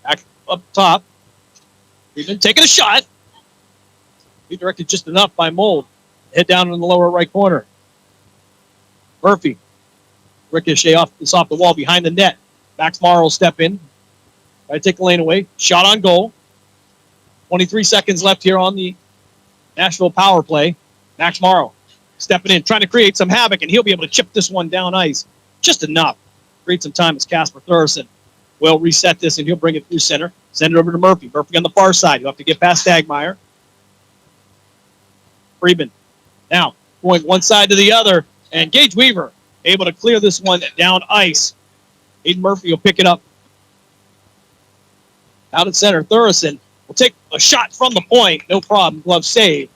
Back up top. Friedman taking a shot. He directed just enough by Mold. Head down in the lower right corner. Murphy. Ricochet off the wall behind the net. Max Morrow will step in. Try to take the lane away. Shot on goal. 23 seconds left here on the Nashville power play. Max Morrow stepping in, trying to create some havoc, and he'll be able to chip this one down ice. Just enough. Create some time as Casper Thurston will reset this, and he'll bring it through center. Send it over to Murphy. Murphy on the far side. You'll have to get past Stagmeyer. Friedman now going one side to the other, and Gage Weaver able to clear this one down ice. Aiden Murphy will pick it up. Out at center, Thurston will take a shot from the point. No problem. Glove save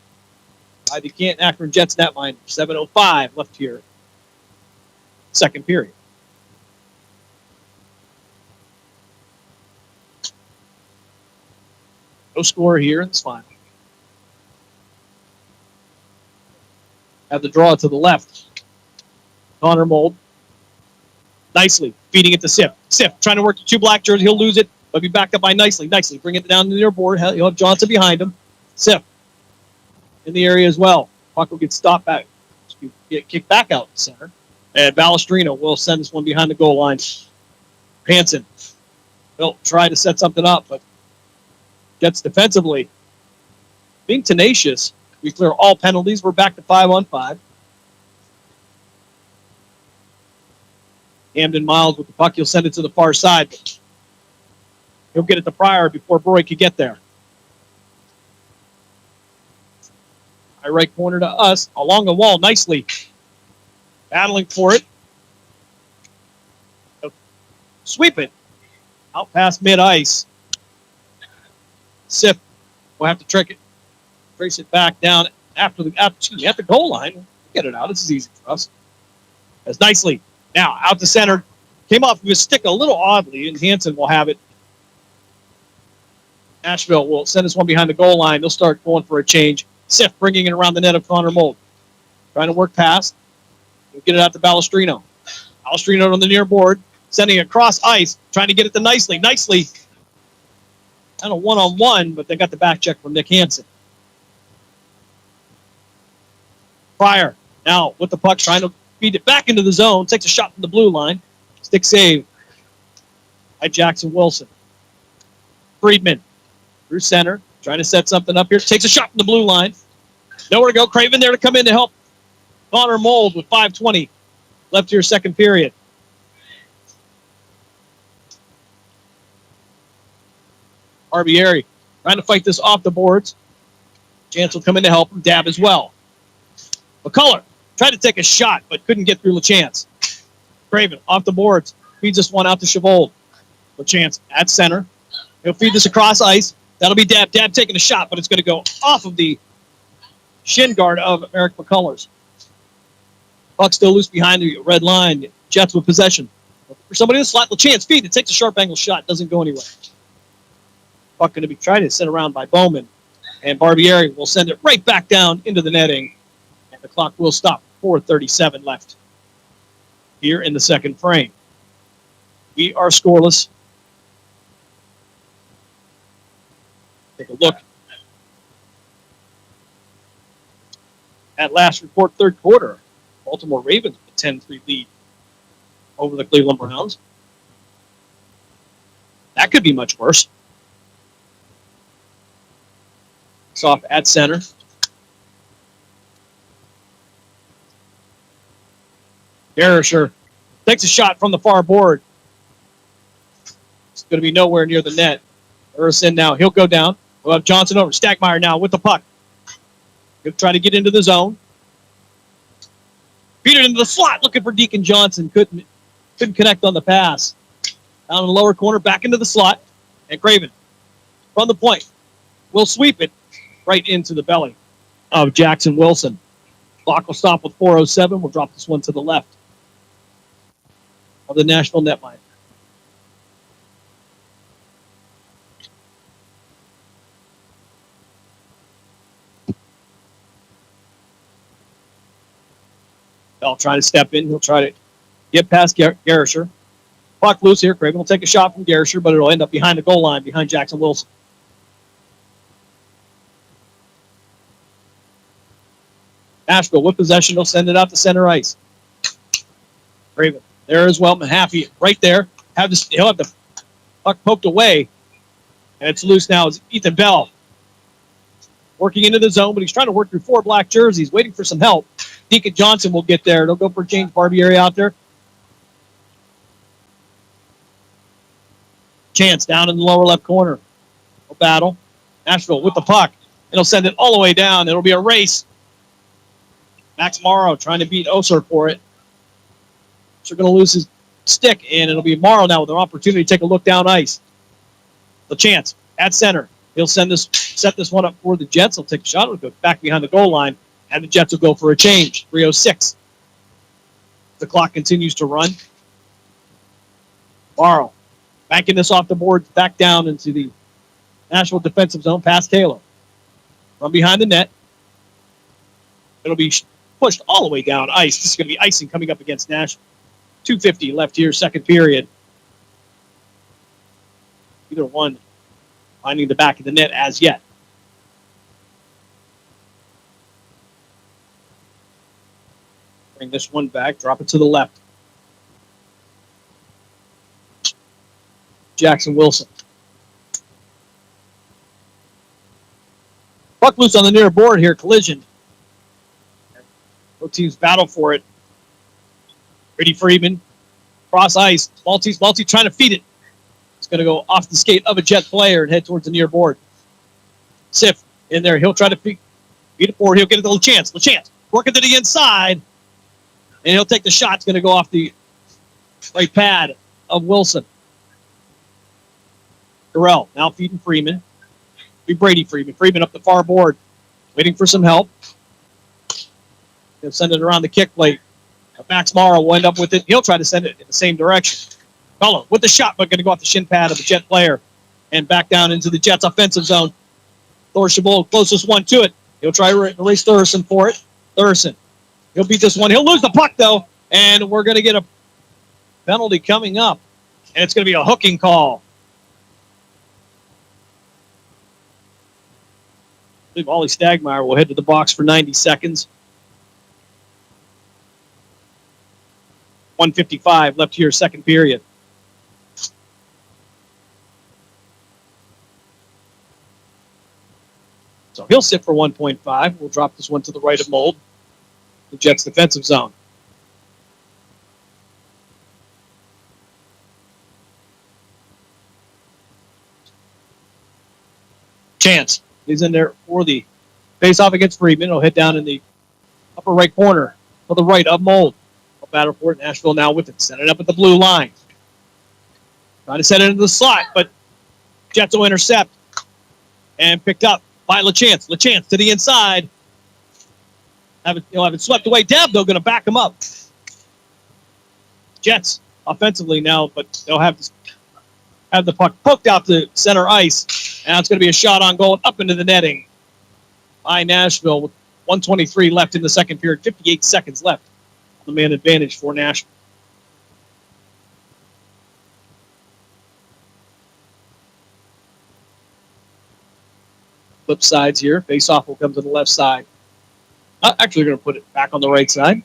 by the Canton-Akron Jets netminder. 7:05 left here. Second period. No score here in this final. Have the draw to the left. Connor Mold. Nicely feeding it to Sif. Sif trying to work the two black jerseys. He'll lose it, but be backed up by Nicely. Nicely bring it down to the near board. He'll have Johnson behind him. Sif in the area as well. Puck will get stopped back. Get kicked back out the center. And Balestrino will send this one behind the goal line. Hansen. He'll try to set something up, but Jets defensively being tenacious. We clear all penalties. We're back to 5-on-5. Hamden Miles with the puck. He'll send it to the far side. He'll get it to Pryor before Broy could get there. High right corner to us. Along the wall nicely. Battling for it. Sweep it. Out past mid-ice. Sif will have to trace it back down at the goal line. Get it out. This is easy for us. As Nicely. Now, out to center. Came off of his stick a little oddly, and Hansen will have it. Nashville will send this one behind the goal line. They'll start going for a change. Sif bringing it around the net of Connor Mold. Trying to work past. He'll get it out to Balestrino. Balestrino on the near board. Sending it across ice. Trying to get it to Nicely. Nicely. Kind of one-on-one, but they got the back check from Nick Hansen. Pryor now with the puck, trying to feed it back into the zone. Takes a shot from the blue line. Stick save by Jackson Wilson. Friedman through center, trying to set something up here. Takes a shot from the blue line. Nowhere to go. Craven there to come in to help Connor Mold with 5:20 left here, second period. Barbieri trying to fight this off the boards. Chance will come in to help him. Dab as well. McCullough tried to take a shot, but couldn't get through LaChance. Craven off the boards. Feeds this one out to Chavold. LaChance at center. He'll feed this across ice. That'll be Dab. Dab taking a shot, but it's going to go off of the shin guard of Eric McCullers. Puck still loose behind the red line. Jets with possession. For somebody in the slot, LeChance feed. It takes a sharp angle shot. Doesn't go anywhere. Puck going to be trying to send around by Bowman. And Barbieri will send it right back down into the netting. And the clock will stop. 4:37 left here in the second frame. We are scoreless. Take a look at last report third quarter. Baltimore Ravens with a 10-3 lead over the Cleveland Browns. That could be much worse. It's off at center. Gerasher takes a shot from the far board. It's going to be nowhere near the net. Urson now. He'll go down. We'll have Johnson over. Stagmeyer now with the puck. He'll try to get into the zone. Feed it into the slot. Looking for Deacon Johnson. Couldn't connect on the pass. Down in the lower corner. Back into the slot. And Craven from the point will sweep it right into the belly of Jackson Wilson. Clock will stop with 4:07. We'll drop this one to the left of the Nashville netline. Bell trying to step in. He'll try to get past Gerasher. Puck loose here. Craven will take a shot from Gerasher, but it'll end up behind the goal line, behind Jackson Wilson. Nashville with possession. He'll send it out to center ice. Craven there as well. Mahaffey right there. He'll have the puck poked away. And it's loose now. It's Ethan Bell working into the zone, but he's trying to work through four black jerseys, waiting for some help. Deacon Johnson will get there. They'll go for James Barbieri out there. Chance down in the lower left corner. A battle. Nashville with the puck. It'll send it all the way down. It'll be a race. Max Morrow trying to beat Oser for it. Oser going to lose his stick, and it'll be Morrow now with an opportunity to take a look down ice. The chance at center. He'll set this one up for the Jets. He'll take a shot. It'll go back behind the goal line, and the Jets will go for a change. 3:06. The clock continues to run. Morrow banking this off the board, back down into the Nashville defensive zone, past Taylor. From behind the net. It'll be pushed all the way down ice. This is going to be icing coming up against Nashville. 2:50 left here, second period. Either one finding the back of the net as yet. Bring this one back, drop it to the left. Jackson Wilson. Puck loose on the near board here, collision. Both teams battle for it. Brady Freeman, cross ice. Malty trying to feed it. It's going to go off the skate of a Jet player and head towards the near board. Sif in there. He'll try to feed it forward. He'll get a little chance. LeChance working to the inside. And he'll take the shot. It's going to go off the right pad of Wilson. Durrell now feeding Freeman. Be Brady Freeman. Freeman up the far board. Waiting for some help. He'll send it around the kick plate. Max Morrow will end up with it. He'll try to send it in the same direction. Bello with the shot, but going to go off the shin pad of the Jet player and back down into the Jets' offensive zone. Thor Chabot, closest one to it. He'll try to race Thurston for it. Thurston. He'll beat this one. He'll lose the puck, though, and we're going to get a penalty coming up, and it's going to be a hooking call. I believe Ollie Stagmeyer will head to the box for 90 seconds. 1:55 left here, second period. So he'll sit for 1.5. We'll drop this one to the right of Mold. The Jets' defensive zone. Chance. He's in there for the face-off against Freeman. He'll hit down in the upper right corner to the right of Mold. Battle for it. Nashville now with it. Set it up at the blue line. Trying to set it into the slot, but Jets will intercept. And picked up by LeChance. LeChance to the inside. He'll have it swept away. Deb, though, going to back him up. Jets offensively now, but they'll have the puck poked out to center ice. And it's going to be a shot on goal and up into the netting by Nashville with 1:23 left in the second period, 58 seconds left on the man advantage for Nashville. Flip sides here. Face-off will come to the left side. Actually, we're going to put it back on the right side.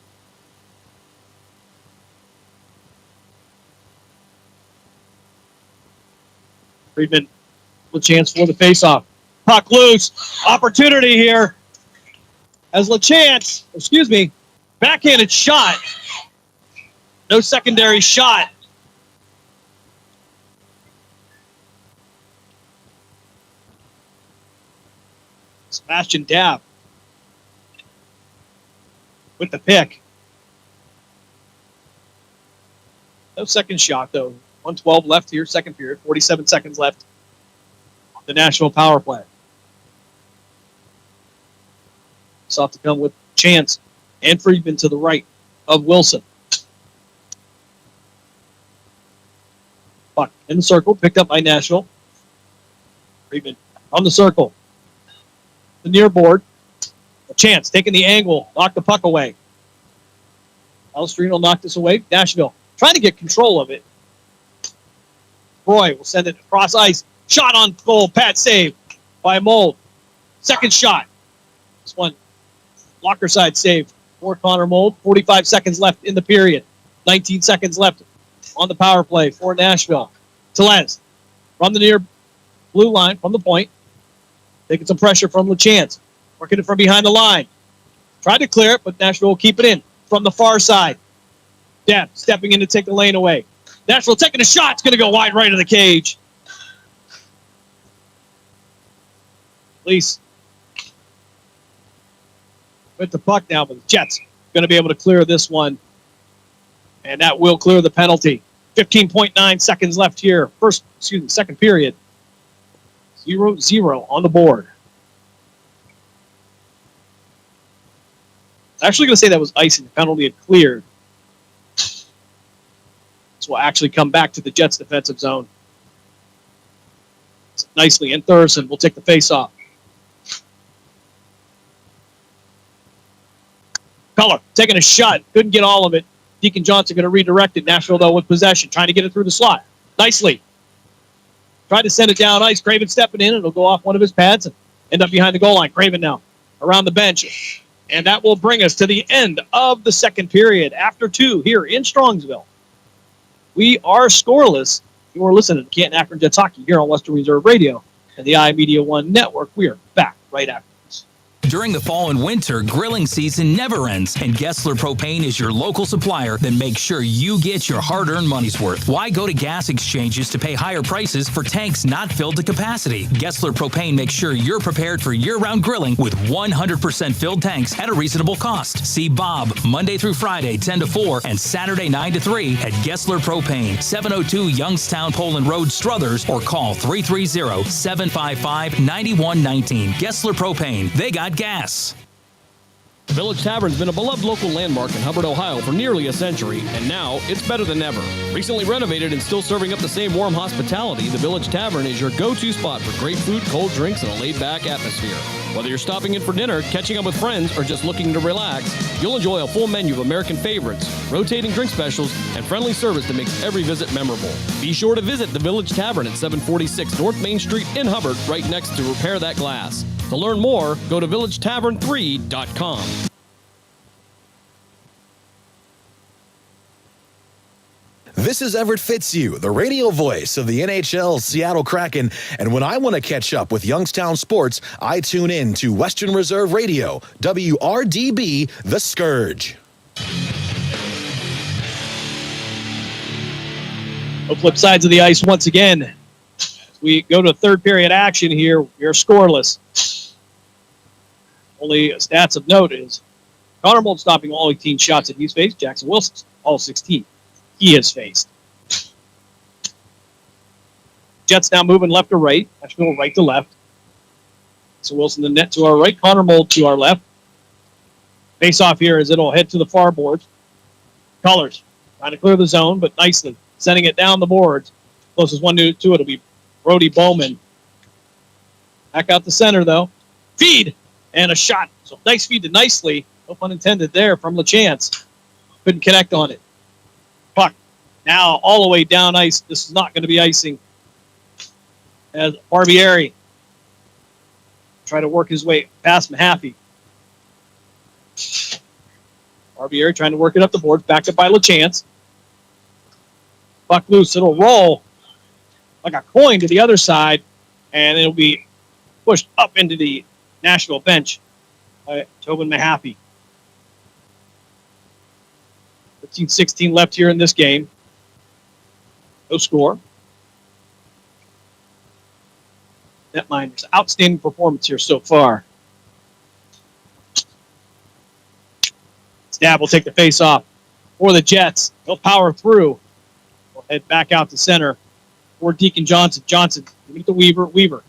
Friedman with a chance for the face-off. Puck loose. Opportunity here. As LeChance, backhanded shot. No secondary shot. Sebastian Dabb with the pick. No second shot, though. 1:12 left here, second period. 47 seconds left on the Nashville power play. Sought to come with Chance and Friedman to the right of Wilson. Puck in the circle, picked up by Nashville. Friedman on the circle. The near board. A Chance taking the angle, knock the puck away. Alstrino knocked this away. Nashville trying to get control of it. Roy will send it across ice. Shot on goal. Pat save by Mold. Second shot. This one, blocker side save for Connor Mold. 45 seconds left in the period. 19 seconds left on the power play for Nashville. Telez from the near blue line, from the point. Taking some pressure from LeChance. Working it from behind the line. Tried to clear it, but Nashville will keep it in from the far side. Depp stepping in to take the lane away. Nashville taking a shot. It's going to go wide right of the cage. Lease with the puck now, but the Jets going to be able to clear this one. And that will clear the penalty. 15.9 seconds left here. Second period. 0-0 on the board. I'm actually going to say that was icing. The penalty had cleared. So we'll actually come back to the Jets' defensive zone. Nicely, and Thurston will take the face-off. Culler taking a shot. Couldn't get all of it. Deacon Johnson going to redirect it. Nashville, though, with possession. Trying to get it through the slot. Nicely. Tried to send it down ice. Craven stepping in. It'll go off one of his pads and end up behind the goal line. Craven now around the bench. And that will bring us to the end of the second period. After 2 here in Strongsville. We are scoreless. You are listening to Canton-Akron Jets Hockey here on Western Reserve Radio and the iMedia One Network. We are back right after. During the fall and winter, grilling season never ends, and Gessler Propane is your local supplier that makes sure you get your hard-earned money's worth. Why go to gas exchanges to pay higher prices for tanks not filled to capacity? Gessler Propane makes sure you're prepared for year-round grilling with 100% filled tanks at a reasonable cost. See Bob Monday through Friday, 10 to 4, and Saturday, 9 to 3 at Gessler Propane, 702 Youngstown Poland Road, Struthers, or call 330-755-9119. Gessler Propane. They got gas. The Village Tavern's been a beloved local landmark in Hubbard, Ohio for nearly a century, and now it's better than ever. Recently renovated and still serving up the same warm hospitality, the Village Tavern is your go-to spot for great food, cold drinks, and a laid-back atmosphere. Whether you're stopping in for dinner, catching up with friends, or just looking to relax, you'll enjoy a full menu of American favorites, rotating drink specials, and friendly service that makes every visit memorable. Be sure to visit the Village Tavern at 746 North Main Street in Hubbard, right next to Repair That Glass. To learn more, go to villagetavern3.com. This is Everett Fitzhugh, the radio voice of the NHL Seattle Kraken, and when I want to catch up with Youngstown sports, I tune in to Western Reserve Radio, WRDB, The Scourge. No flip sides of the ice once again. As we go to third period action here, we are scoreless. Only stats of note is Connor Mold stopping all 18 shots that he's faced. Jackson Wilson, all 16 he has faced. Jets now moving left to right. Nashville right to left. So Wilson the net to our right. Connor Mold to our left. Face off here as it'll head to the far boards. Colors trying to clear the zone, but nicely sending it down the boards. Closest one to it will be Brody Bowman. Back out the center, though. Feed and a shot. So nice feed to nicely. No pun intended there from LaChance. Couldn't connect on it. Puck now all the way down ice. This is not going to be icing. As Barbieri try to work his way past Mahaffey. Barbieri trying to work it up the boards. Backed up by LaChance. Puck loose. It'll roll like a coin to the other side, and it'll be pushed up into the Nashville bench by Tobin Mahaffey. 15-16 left here in this game. No score. Netminders, outstanding performance here so far. Stab will take the face off for the Jets. They'll power through. We'll head back out to center for Deacon Johnson. Johnson, give it to Weaver. Weaver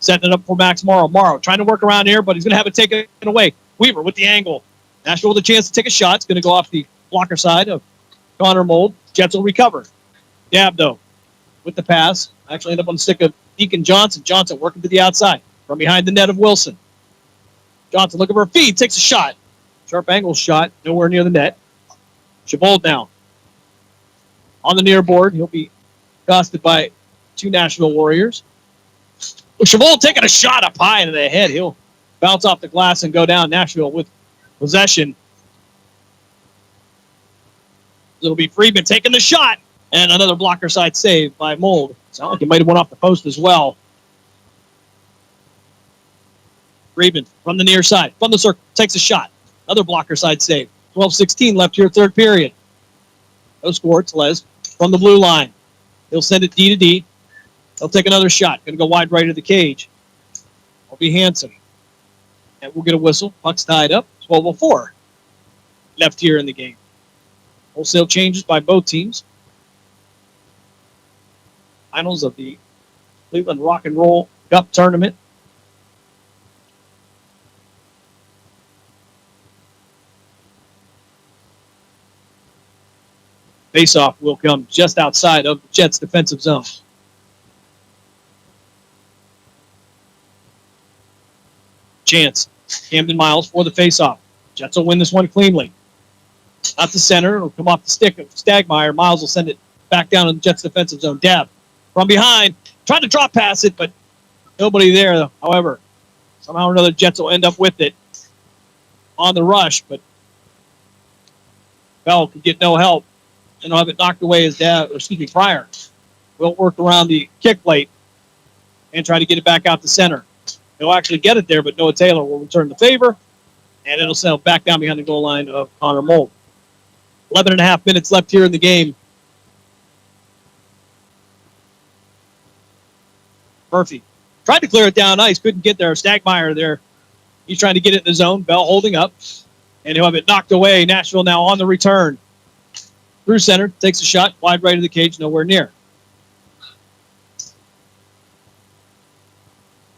setting it up for Max Morrow. Morrow trying to work around here, but he's going to have it taken away. Weaver with the angle. Nashville with a chance to take a shot. It's going to go off the blocker side of Connor Mold. Jets will recover. Dabdo with the pass. Actually end up on the stick of Deacon Johnson. Johnson working to the outside from behind the net of Wilson. Johnson looking for a feed. Takes a shot. Sharp angle shot. Nowhere near the net. Chavold now. On the near board. He'll be accosted by two Nashville Warriors. Chavold taking a shot up high into the head. He'll bounce off the glass and go down. Nashville with possession. It'll be Friedman taking the shot. And another blocker side save by Mold. Sounds like he might have went off the post as well. Friedman from the near side. From the circle. Takes a shot. Another blocker side save. 12-16 left here, third period. No score. It's Les from the blue line. He'll send it D to D. He'll take another shot. Going to go wide right of the cage. It'll be Hanson. And we'll get a whistle. Puck's tied up. 12-04 left here in the game. Wholesale changes by both teams. Finals of the Cleveland Rock and Roll Cup tournament. Faceoff will come just outside of the Jets' defensive zone. Chance. Camden Miles for the faceoff. Jets will win this one cleanly. Out the center. It'll come off the stick of Stagmeyer. Miles will send it back down in the Jets' defensive zone. Dab from behind. Tried to drop pass it, but nobody there. However, somehow or another, Jets will end up with it on the rush, but Bell could get no help. And he'll have it knocked away as Pryor will work around the kick plate and try to get it back out the center. He'll actually get it there, but Noah Taylor will return the favor, and it'll settle back down behind the goal line of Connor Mold. 11 and a half minutes left here in the game. Murphy tried to clear it down ice, couldn't get there. Stagmeyer there. He's trying to get it in the zone. Bell holding up, and he'll have it knocked away. Nashville now on the return. Through center, takes a shot, wide right of the cage, nowhere near.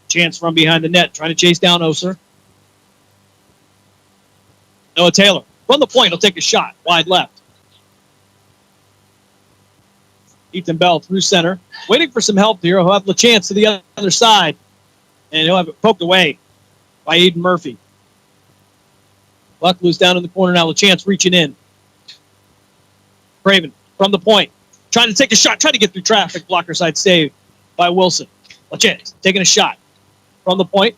Chance from behind the net, trying to chase down Oser. Noah Taylor from the point, he'll take a shot, wide left. Ethan Bell through center, waiting for some help here. He'll have the chance to the other side, and he'll have it poked away by Aiden Murphy. Buck loose down in the corner now, the chance reaching in. Craven from the point, trying to take a shot, trying to get through traffic. Blocker side save by Wilson. LaChance taking a shot from the point.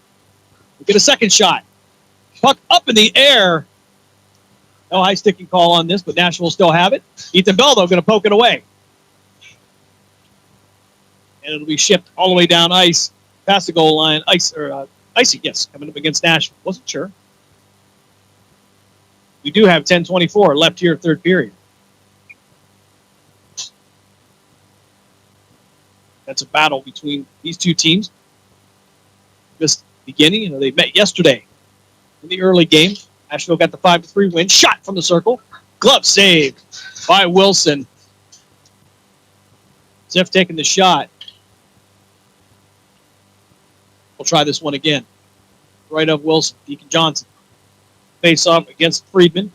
We'll get a second shot. Puck up in the air. No high sticking call on this, but Nashville will still have it. Ethan Bell, though, going to poke it away. And it'll be shipped all the way down ice, past the goal line. Icy, yes, coming up against Nashville. Wasn't sure. We do have 10:24 left here, third period. That's a battle between these two teams. Just beginning, they met yesterday in the early game. Nashville got the 5-3 win. Shot from the circle. Glove saved by Wilson. Ziff taking the shot. We'll try this one again. Right of Wilson. Deacon Johnson. face off against Friedman.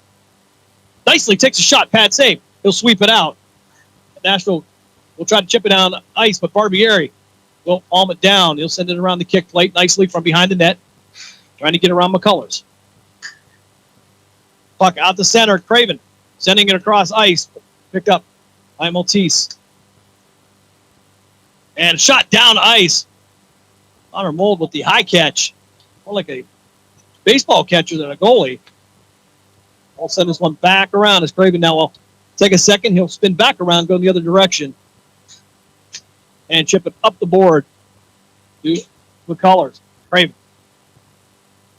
Nicely takes a shot, pad save. He'll sweep it out. Nashville will try to chip it down ice, but Barbieri will palm it down. He'll send it around the kick plate nicely from behind the net, trying to get around McCullers. Puck out the center, Craven sending it across ice. Picked up by Maltese. And shot down ice. Connor Mold with the high catch. More like a baseball catcher than a goalie. I'll send this one back around as Craven now will take a second. He'll spin back around, go in the other direction, and chip it up the board to McCullers. Craven.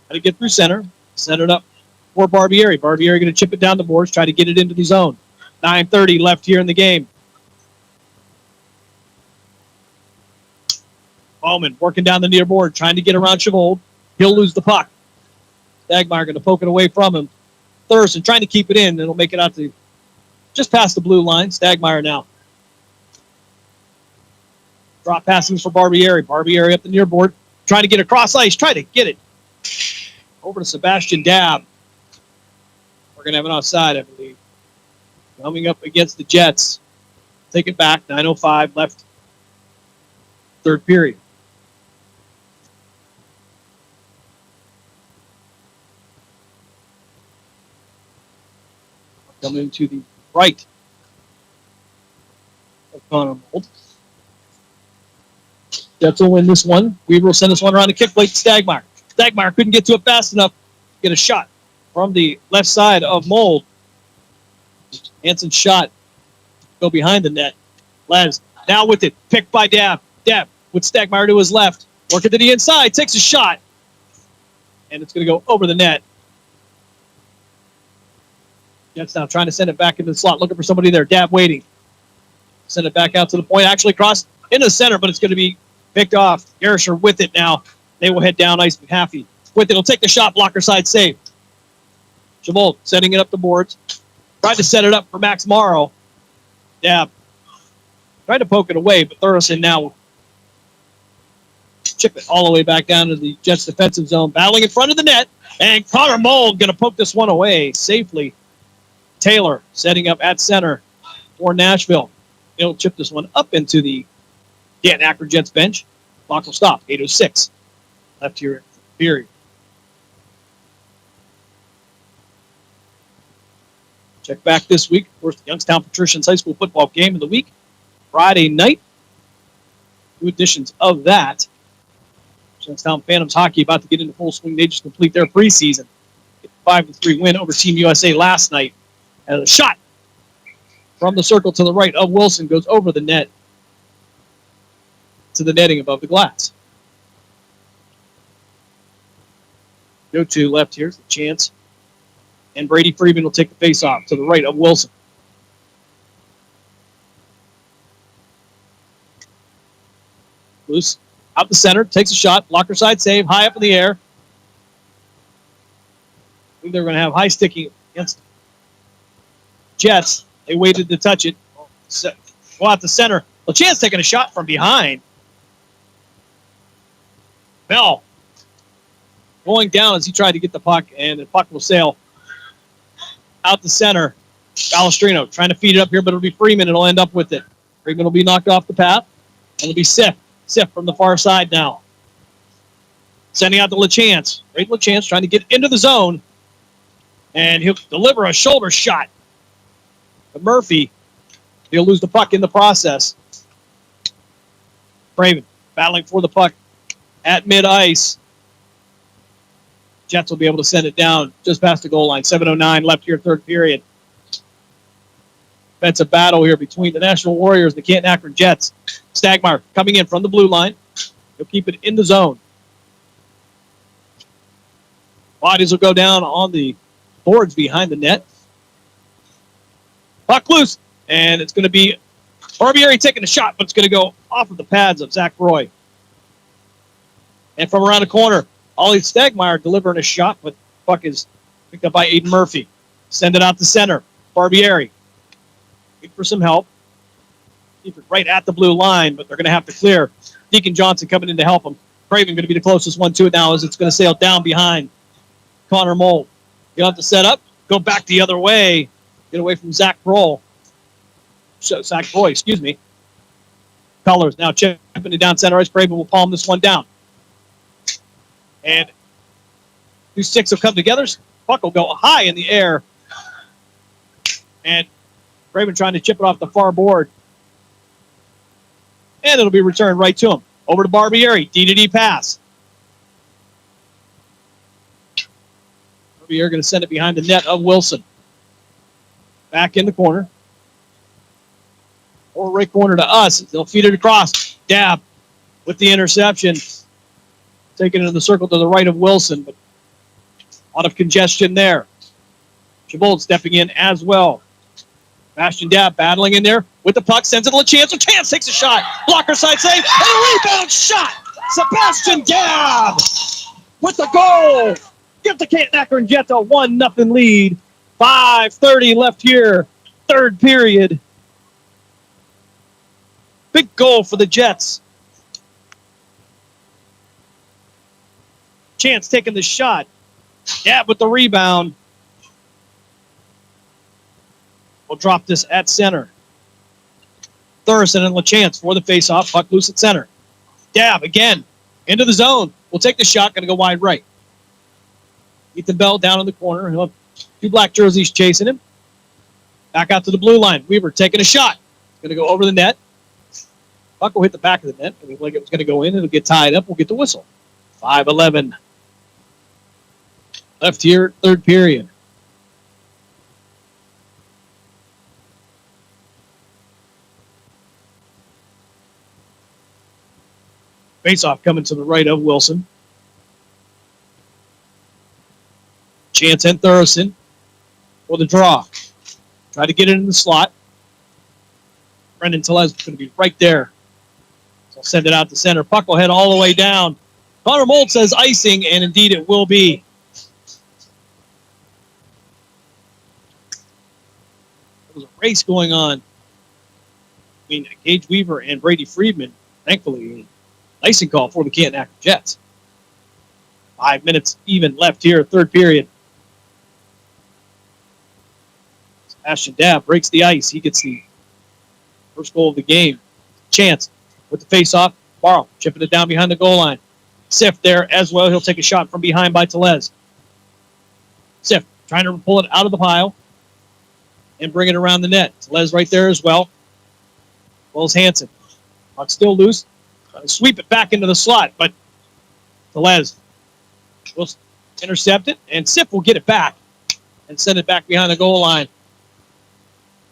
Got to get through center. Send it up for Barbieri. Barbieri going to chip it down the boards, try to get it into the zone. 9:30 left here in the game. Bowman working down the near board, trying to get around Chavold. He'll lose the puck. Stagmeyer going to poke it away from him. Thurston trying to keep it in, and it'll make it out to just past the blue line. Stagmeyer now. Drop passing for Barbieri. Barbieri up the near board, trying to get across ice, try to get it over to Sebastian Dabb. We're going to have an offside, I believe. Coming up against the Jets. Take it back. 9:05 left. Third period. Coming to the right of Connor Mold. Jets will win this one. Weaver will send this one around the kick plate to Stagmeyer. Stagmeyer couldn't get to it fast enough to get a shot from the left side of Mold. Hansen's shot go behind the net. Les now with it. Picked by Dabb. Dabb with Stagmeyer to his left. Working to the inside. Takes a shot. And it's going to go over the net. Jets now trying to send it back into the slot. Looking for somebody there. Dabb waiting. Send it back out to the point. Actually crossed into the center, but it's going to be picked off. Gerisher with it now. They will head down ice. McHaffey with it. He'll take the shot. Blocker side save. Chavold setting it up the boards. Tried to set it up for Max Morrow. Dabb tried to poke it away, but Thurston now will chip it all the way back down to the Jets defensive zone. Battling in front of the net. And Connor Mold going to poke this one away safely. Taylor setting up at center for Nashville. He'll chip this one up into the Canton-Akron Jets bench. Clock will stop. 8:06 left here in the period. Check back this week. Of course, the Youngstown Patricians High School football game of the week. Friday night. 2 editions of that. Youngstown Phantoms hockey about to get into full swing. They just complete their preseason. 5-3 win over Team USA last night. And a shot from the circle to the right of Wilson goes over the net to the netting above the glass. Go to left here's the chance. And Brady Freeman will take the face-off to the right of Wilson. Loose out the center, takes a shot, blocker side save, high up in the air. I think they're going to have high sticking against Jets. They waited to touch it. Go out the center. LeChance taking a shot from behind. Bell going down as he tried to get the puck, and the puck will sail out the center. Balestrino trying to feed it up here, but it'll be Freeman. It'll end up with it. Freeman will be knocked off the path, and it'll be Sif. Sif from the far side now. Sending out to LeChance. Great LeChance trying to get into the zone, and he'll deliver a shoulder shot. But Murphy, he'll lose the puck in the process. Craven battling for the puck at mid-ice. Jets will be able to send it down just past the goal line. 7:09 left here, third period. That's a battle here between the Nashville Warriors and the Canton-Akron Jets. Stagmeyer coming in from the blue line. He'll keep it in the zone. Bodies will go down on the boards behind the net. Puck loose, and it's going to be Barbieri taking a shot, but it's going to go off of the pads of Zach Roy. And from around the corner, Ollie Stagmeyer delivering a shot, but the puck is picked up by Aiden Murphy. Send it out to center. Barbieri. Wait for some help. Keep it right at the blue line, but they're going to have to clear. Deacon Johnson coming in to help him. Craven going to be the closest one to it now as it's going to sail down behind Connor Mold. You'll have to set up, go back the other way, get away from Zach Broy, excuse me. Colors now chipping it down center ice. Braven will palm this one down. And 2-6 will come together. Puck will go high in the air. And Braven trying to chip it off the far board. And it'll be returned right to him. Over to Barbieri. D-to-D pass. Barbieri going to send it behind the net of Wilson. Back in the corner. Or right corner to us. They'll feed it across. Dab with the interception. Taking it in the circle to the right of Wilson. But a lot of congestion there. Chabot stepping in as well. Bastion Dab battling in there with the puck. Sends it to LaChance. LaChance takes a shot. Blocker side save. And a rebound shot. Sebastian Dab with the goal. Give the Canton-Akron Jets a 1-0 lead. 5:30 left here. Third period. Big goal for the Jets. Chance taking the shot. Dab with the rebound. We'll drop this at center. Thurston and LaChance for the faceoff. Puck loose at center. Dab again. Into the zone. We'll take the shot. Going to go wide right. Ethan Bell down in the corner. He'll have two black jerseys chasing him. Back out to the blue line. Weaver taking a shot. Going to go over the net. Puck will hit the back of the net. It looked like it was going to go in. It'll get tied up. We'll get the whistle. 5:11 left here, third period. Face-off coming to the right of Wilson. Chance and Thurston for the draw. Try to get it in the slot. Brendan Tellez is going to be right there. So send it out to center. Puck will head all the way down. Connor Mold says icing, and indeed it will be. There was a race going on between Gage Weaver and Brady Friedman. Thankfully, icing call for the Canton-Akron Jets. 5 minutes even left here, third period. Sebastian Dab breaks the ice. He gets the first goal of the game. Chance with the face-off. Barrow chipping it down behind the goal line. Sift there as well. He'll take a shot from behind by Tellez. Sift trying to pull it out of the pile and bring it around the net. Tellez right there as well. Well as Hansen. Puck still loose. Sweep it back into the slot, but Tellez will intercept it, and Sift will get it back and send it back behind the goal line.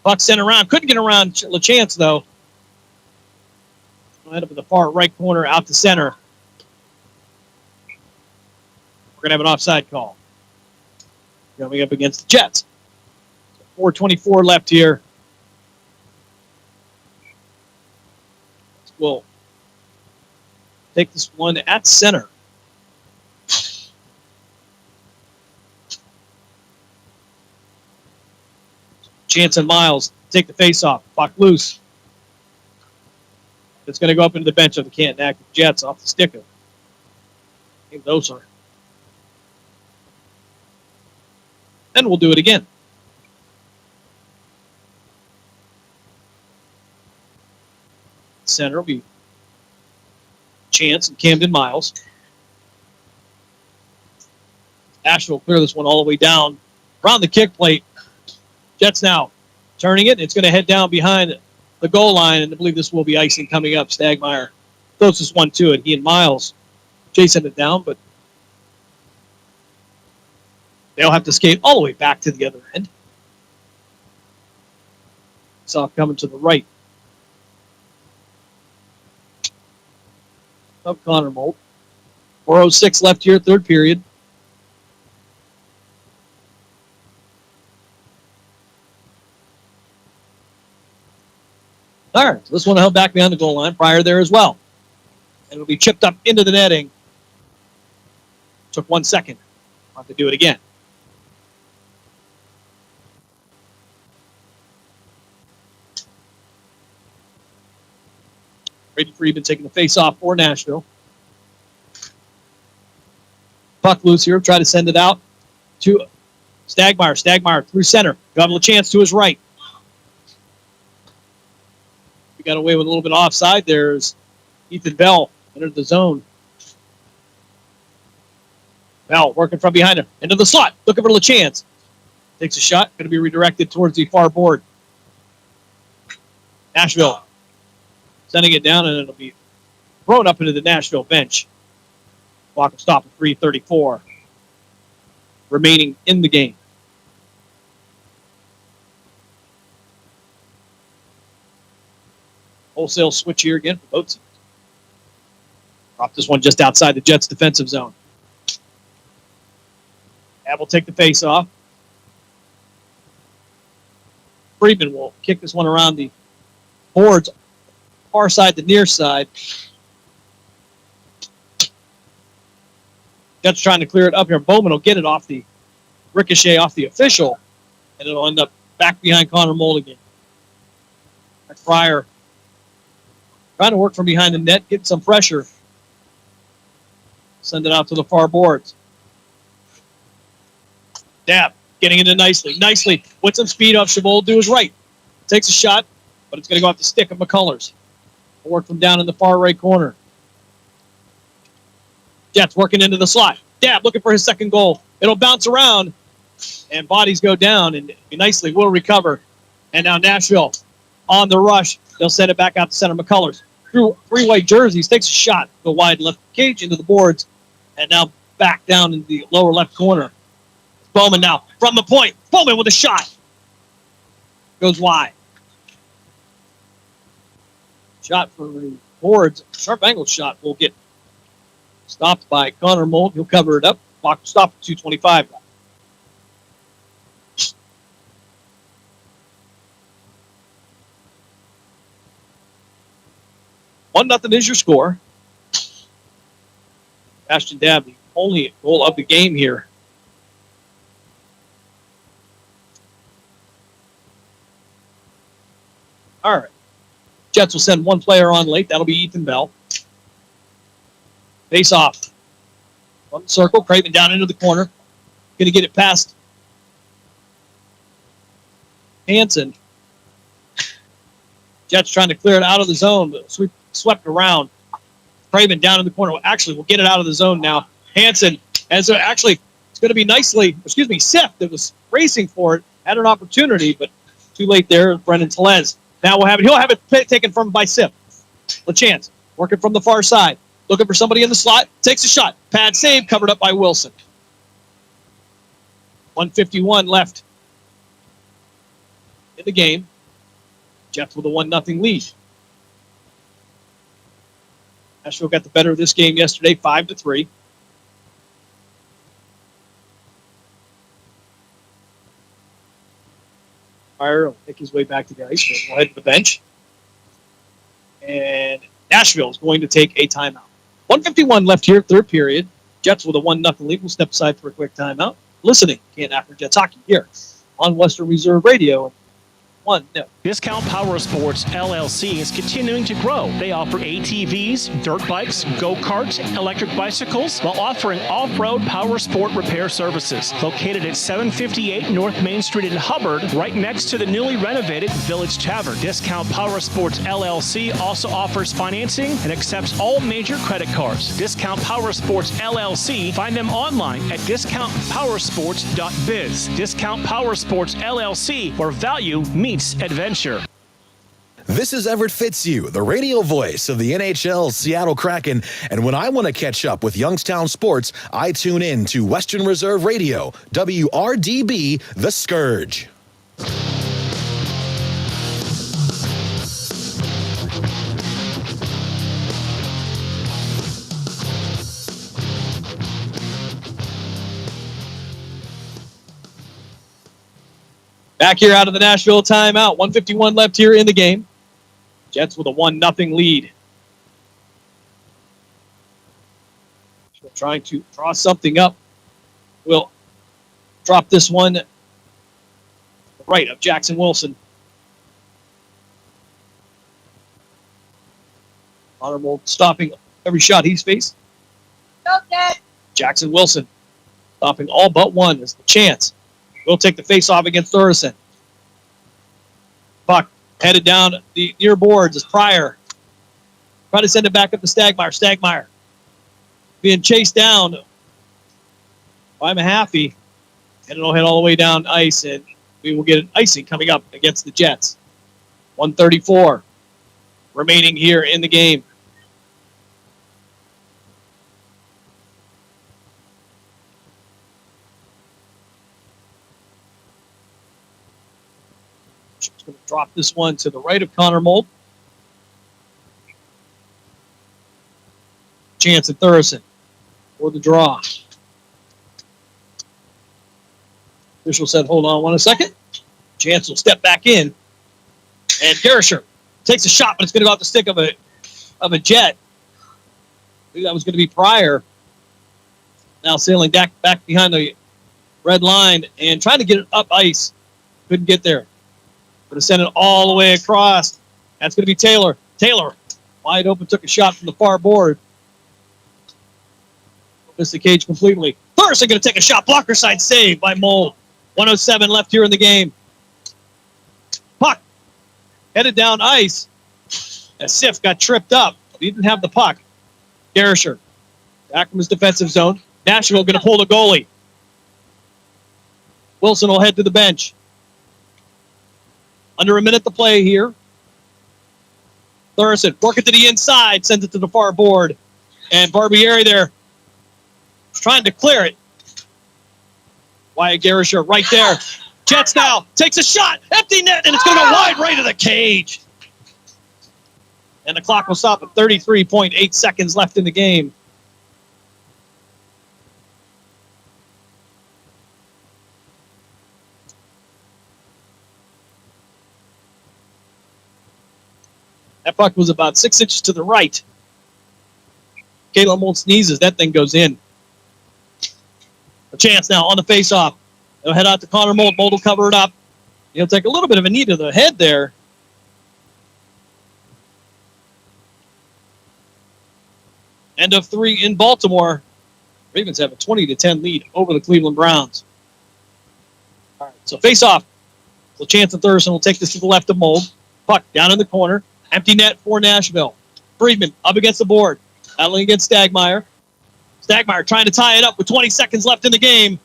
Puck sent around. Couldn't get around LaChance, though. We'll end up in the far right corner out to center. We're going to have an offside call coming up against the Jets. 4:24 left here. We'll take this one at center. Chance and Miles take the face-off. Puck loose. It's going to go up into the bench of the Canton-Akron Jets off the stick of. I think those are. Then we'll do it again. Center will be Chance and Camden Miles. Asheville will clear this one all the way down around the kick plate. Jets now turning it. It's going to head down behind the goal line, and I believe this will be icing coming up. Stagmeyer closest one to it. He and Miles chasing it down, but they'll have to skate all the way back to the other end. Saw coming to the right of Connor Molt. 4:06 left here, third period. All right, so this one held back behind the goal line. Pryor there as well. And it'll be chipped up into the netting. Took 1 second. I'll have to do it again. Brady Friedman taking the face-off for Nashville. Puck loose here. Try to send it out to Stagmeyer through center. Got a chance to his right. We got away with a little bit offside. There's Ethan Bell entered the zone. Bell working from behind him. Into the slot. Looking for LaChance. Takes a shot. Going to be redirected towards the far board. Nashville sending it down, and it'll be thrown up into the Nashville bench. Clock will stop at 3:34 remaining in the game. Wholesale switch here again for both teams. Drop this one just outside the Jets' defensive zone. Ab will take the face off. Friedman will kick this one around the boards, far side to near side. Jets trying to clear it up here. Bowman will get it off the ricochet off the official, and it'll end up back behind Connor Mulligan. Fryer trying to work from behind the net, get some pressure. Send it out to the far boards. Dab, getting into nicely. With some speed off Chabot to his right. Takes a shot, but it's going to go off the stick of McCullers. Work from down in the far right corner. Jets working into the slot. Dab looking for his second goal. It'll bounce around, and bodies go down, and nicely will recover. And now Nashville on the rush. They'll send it back out to center. McCullers through three white jerseys, takes a shot, go wide left cage into the boards, and now back down in the lower left corner. Bowman now from the point. Bowman with a shot. Goes wide. Shot from the boards. Sharp angle shot will get stopped by Connor Mold. He'll cover it up. Clock will stop at 2:25. 1-0 is your score. Ashton Dab, the only goal of the game here. All right. Jets will send one player on late. That'll be Ethan Bell. Face off. From the circle. Craven down into the corner. Going to get it past Hansen. Jets trying to clear it out of the zone, but swept around. Craven down in the corner. Actually, we'll get it out of the zone now. Hansen, and so actually, it's going to be Sif that was racing for it, had an opportunity, but too late there. Brendan Telez. Now he'll have it taken from by Sif. LaChance, working from the far side. Looking for somebody in the slot. Takes a shot. Pad save, covered up by Wilson. 1:51 left in the game. Jets with a 1-0 lead. Nashville got the better of this game yesterday, 5-3. Fire will make his way back to the ice. We'll head to the bench. And Nashville is going to take a timeout. 1:51 left here, third period. Jets with a 1-0 lead. We'll step aside for a quick timeout. Listening, Canton-Akron Jets hockey here on Western Reserve Radio. Discount Power Sports LLC is continuing to grow. They offer ATVs, dirt bikes, go-karts, electric bicycles, while offering off-road power sport repair services. Located at 758 North Main Street in Hubbard, right next to the newly renovated Village Tavern. Discount Power Sports LLC also offers financing and accepts all major credit cards. Discount Power Sports LLC. Find them online at discountpowersports.biz. Discount Power Sports LLC, where value meets adventure. This is Everett Fitzhugh, the radio voice of the NHL Seattle Kraken, and when I want to catch up with Youngstown sports, I tune in to Western Reserve Radio, WRDB, The Scourge. Back here out of the Nashville timeout. 1:51 left here in the game. Jets with a 1-0 lead. Trying to draw something up. We'll drop this one right of Jackson Wilson. Honorable stopping every shot he's faced. Jackson Wilson stopping all but one is the chance. will take the face-off against Thurson. Puck headed down the near boards as Pryor trying to send it back up to Stagmeyer. Stagmeyer being chased down by Mahaffey, and it'll head all the way down ice, and we will get an icing coming up against the Jets. 1:34 remaining here in the game. Just going to drop this one to the right of Connor Molt. Chance at Thurston for the draw. Official said, hold on 1 second. Chance will step back in. And Gerisher takes a shot, but it's going to go off the stick of a Jet. I think that was going to be Pryor. Now sailing back behind the red line and trying to get it up ice. Couldn't get there. Going to send it all the way across. That's going to be Taylor. Taylor, wide open, took a shot from the far board. Missed the cage completely. Thurston going to take a shot. Blocker side save by Mold. 1:07 left here in the game. Puck headed down ice as Sif got tripped up. He didn't have the puck. Gerisher back from his defensive zone. Nashville going to pull the goalie. Wilson will head to the bench. Under a minute to play here. Thurston working to the inside, sends it to the far board. And Barbieri there trying to clear it. Wyatt Gerisher right there. Jets now takes a shot. Empty net, and it's going to go wide right of the cage. And the clock will stop at 33.8 seconds left in the game. That puck was about 6 inches to the right. Caleb Molt sneezes. That thing goes in. A chance now on the face-off. They'll head out to Connor Molt. Molt will cover it up. He'll take a little bit of a knee to the head there. End of 3 in Baltimore. Ravens have a 20-10 lead over the Cleveland Browns. All right, so face-off. So Chance and Thurston will take this to the left of Mold. Puck down in the corner. Empty net for Nashville. Friedman up against the board. Battling against Stagmeyer. Stagmeyer trying to tie it up with 20 seconds left in the game.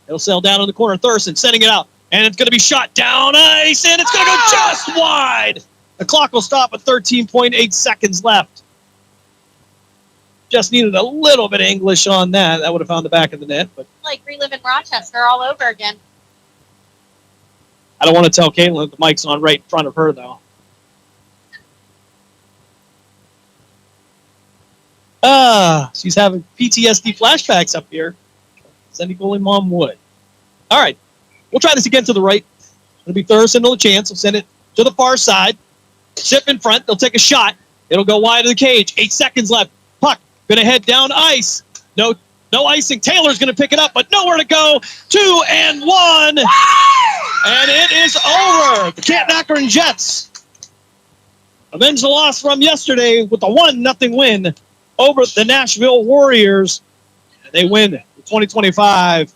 It'll sail down in the corner. Thurston sending it out. And it's going to be shot down ice. And it's going to go just wide. The clock will stop at 13.8 seconds left. Just needed a little bit of English on that. That would have found the back of the net. But like reliving Rochester all over again. I don't want to tell Caitlin that the mic's on right in front of her, though. She's having PTSD flashbacks up here. Sending goalie mom would. All right. We'll try this again to the right. It'll be Thurston to the chance. We'll send it to the far side. Sip in front. They'll take a shot. It'll go wide of the cage. 8 seconds left. Puck going to head down ice. No icing. Taylor's going to pick it up, but nowhere to go. 2 and 1. And it is over. The Canton-Akron Jets avenge the loss from yesterday with a 1-0 win over the Nashville Warriors. And they win the 2025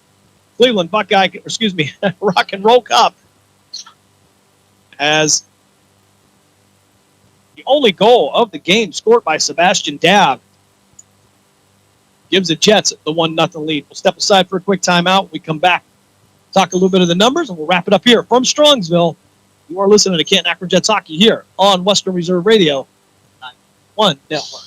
Cleveland Rock and Roll Cup. As the only goal of the game scored by Sebastian Dabb gives the Jets the 1-0 lead. We'll step aside for a quick timeout. We come back, talk a little bit of the numbers, and we'll wrap it up here from Strongsville. You are listening to Canton-Akron Jets Hockey here on Western Reserve Radio, 91 Network.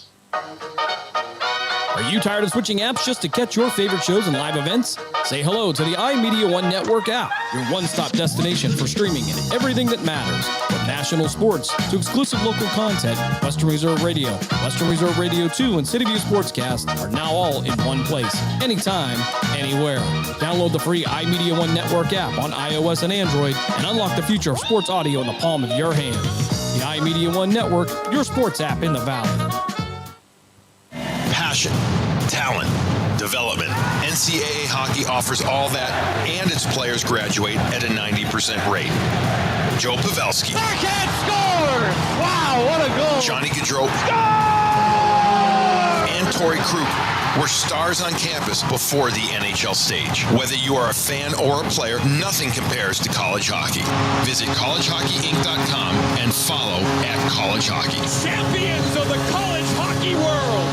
Are you tired of switching apps just to catch your favorite shows and live events? Say hello to the iMedia One Network app, your one-stop destination for streaming and everything that matters. From national sports to exclusive local content, Western Reserve Radio, Western Reserve Radio 2, and City View Sportscast are now all in one place, anytime, anywhere. Download the free iMedia One Network app on iOS and Android and unlock the future of sports audio in the palm of your hand. The iMedia One Network, your sports app in the Valley. Passion, talent, development. NCAA hockey offers all that, and its players graduate at a 90% rate. Joe Pavelski. Backhand score! Wow, what a goal! Johnny Gaudreau. And and Tori Krupp were stars on campus before the NHL stage. Whether you are a fan or a player, nothing compares to college hockey. Visit collegehockeyinc.com and follow @collegehockey. Champions of the college hockey world.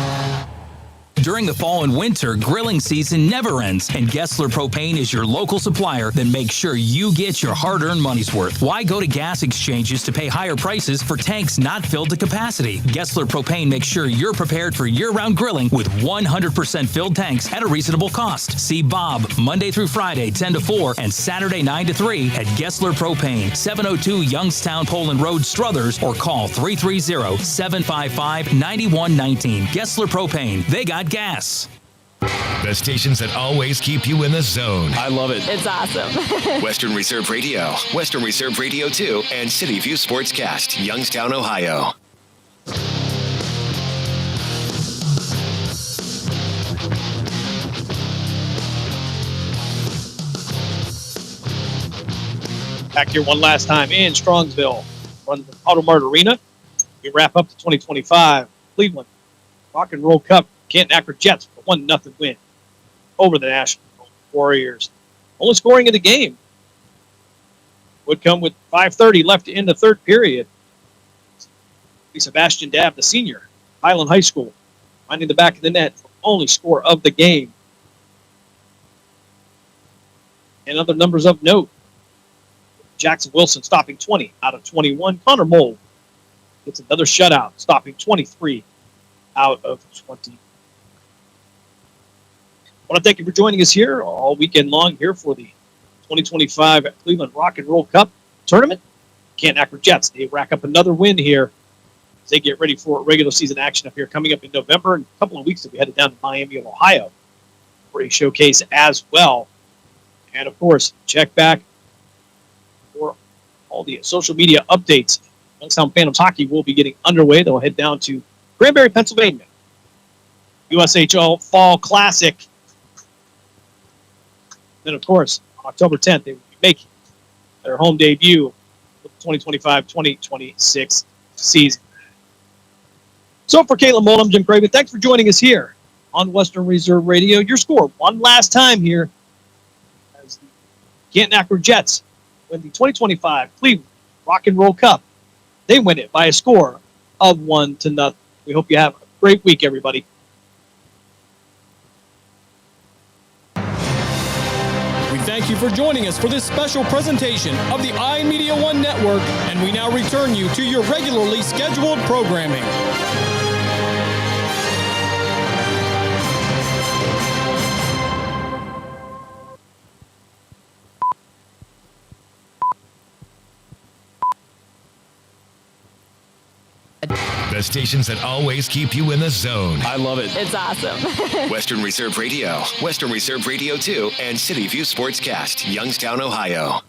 During the fall and winter, grilling season never ends, and Gessler Propane is your local supplier that makes sure you get your hard-earned money's worth. Why go to gas exchanges to pay higher prices for tanks not filled to capacity? Gessler Propane makes sure you're prepared for year-round grilling with 100% filled tanks at a reasonable cost. See Bob Monday through Friday, 10 to 4, and Saturday, 9 to 3 at Gessler Propane, 702 Youngstown Poland Road, Struthers, or call 330-755-9119. Gessler Propane. They got gas. The stations that always keep you in the zone. I love it. It's awesome. Western Reserve Radio, Western Reserve Radio 2, and City View Sportscast, Youngstown, Ohio. Back here one last time in Strongsville, run the Auto Mart Arena. We wrap up the 2025 Cleveland Rock and Roll Cup. Canton-Akron Jets with a 1-0 win over the Nashville Warriors. Only scoring in the game would come with 5:30 left in the third period. Sebastian Dabb, the senior, Highland High School, finding the back of the net for the only score of the game. And other numbers of note: Jackson Wilson stopping 20 out of 21. Connor Mold gets another shutout, stopping 23 out of 20. I want to thank you for joining us here all weekend long here for the 2025 Cleveland Rock and Roll Cup tournament. Canton-Akron Jets, they rack up another win here as they get ready for regular season action up here coming up in November. In a couple of weeks, they'll be headed down to Miami of Ohio for a showcase as well. And, of course, check back for all the social media updates. Youngstown Phantoms Hockey will be getting underway. They'll head down to Granbury, Pennsylvania. USHL Fall Classic. Then, of course, on October 10th, they will be making their home debut for the 2025-2026 season. So for Caitlin Moll, I'm Jim Craven. Thanks for joining us here on Western Reserve Radio. Your score one last time here as the Canton-Akron Jets win the 2025 Cleveland Rock and Roll Cup. They win it by a score of 1-0. We hope you have a great week, everybody. Thank you for joining us for this special presentation of the iMedia One Network, and we now return you to your regularly scheduled programming. The stations that always keep you in the zone. I love it. It's awesome. Western Reserve Radio, Western Reserve Radio 2, and City View Sportscast, Youngstown, Ohio.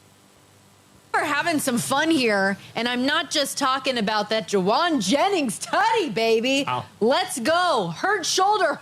We're having some fun here, and I'm not just talking about that Jawan Jennings tutty, baby. Ow. Let's go. Hurt shoulder.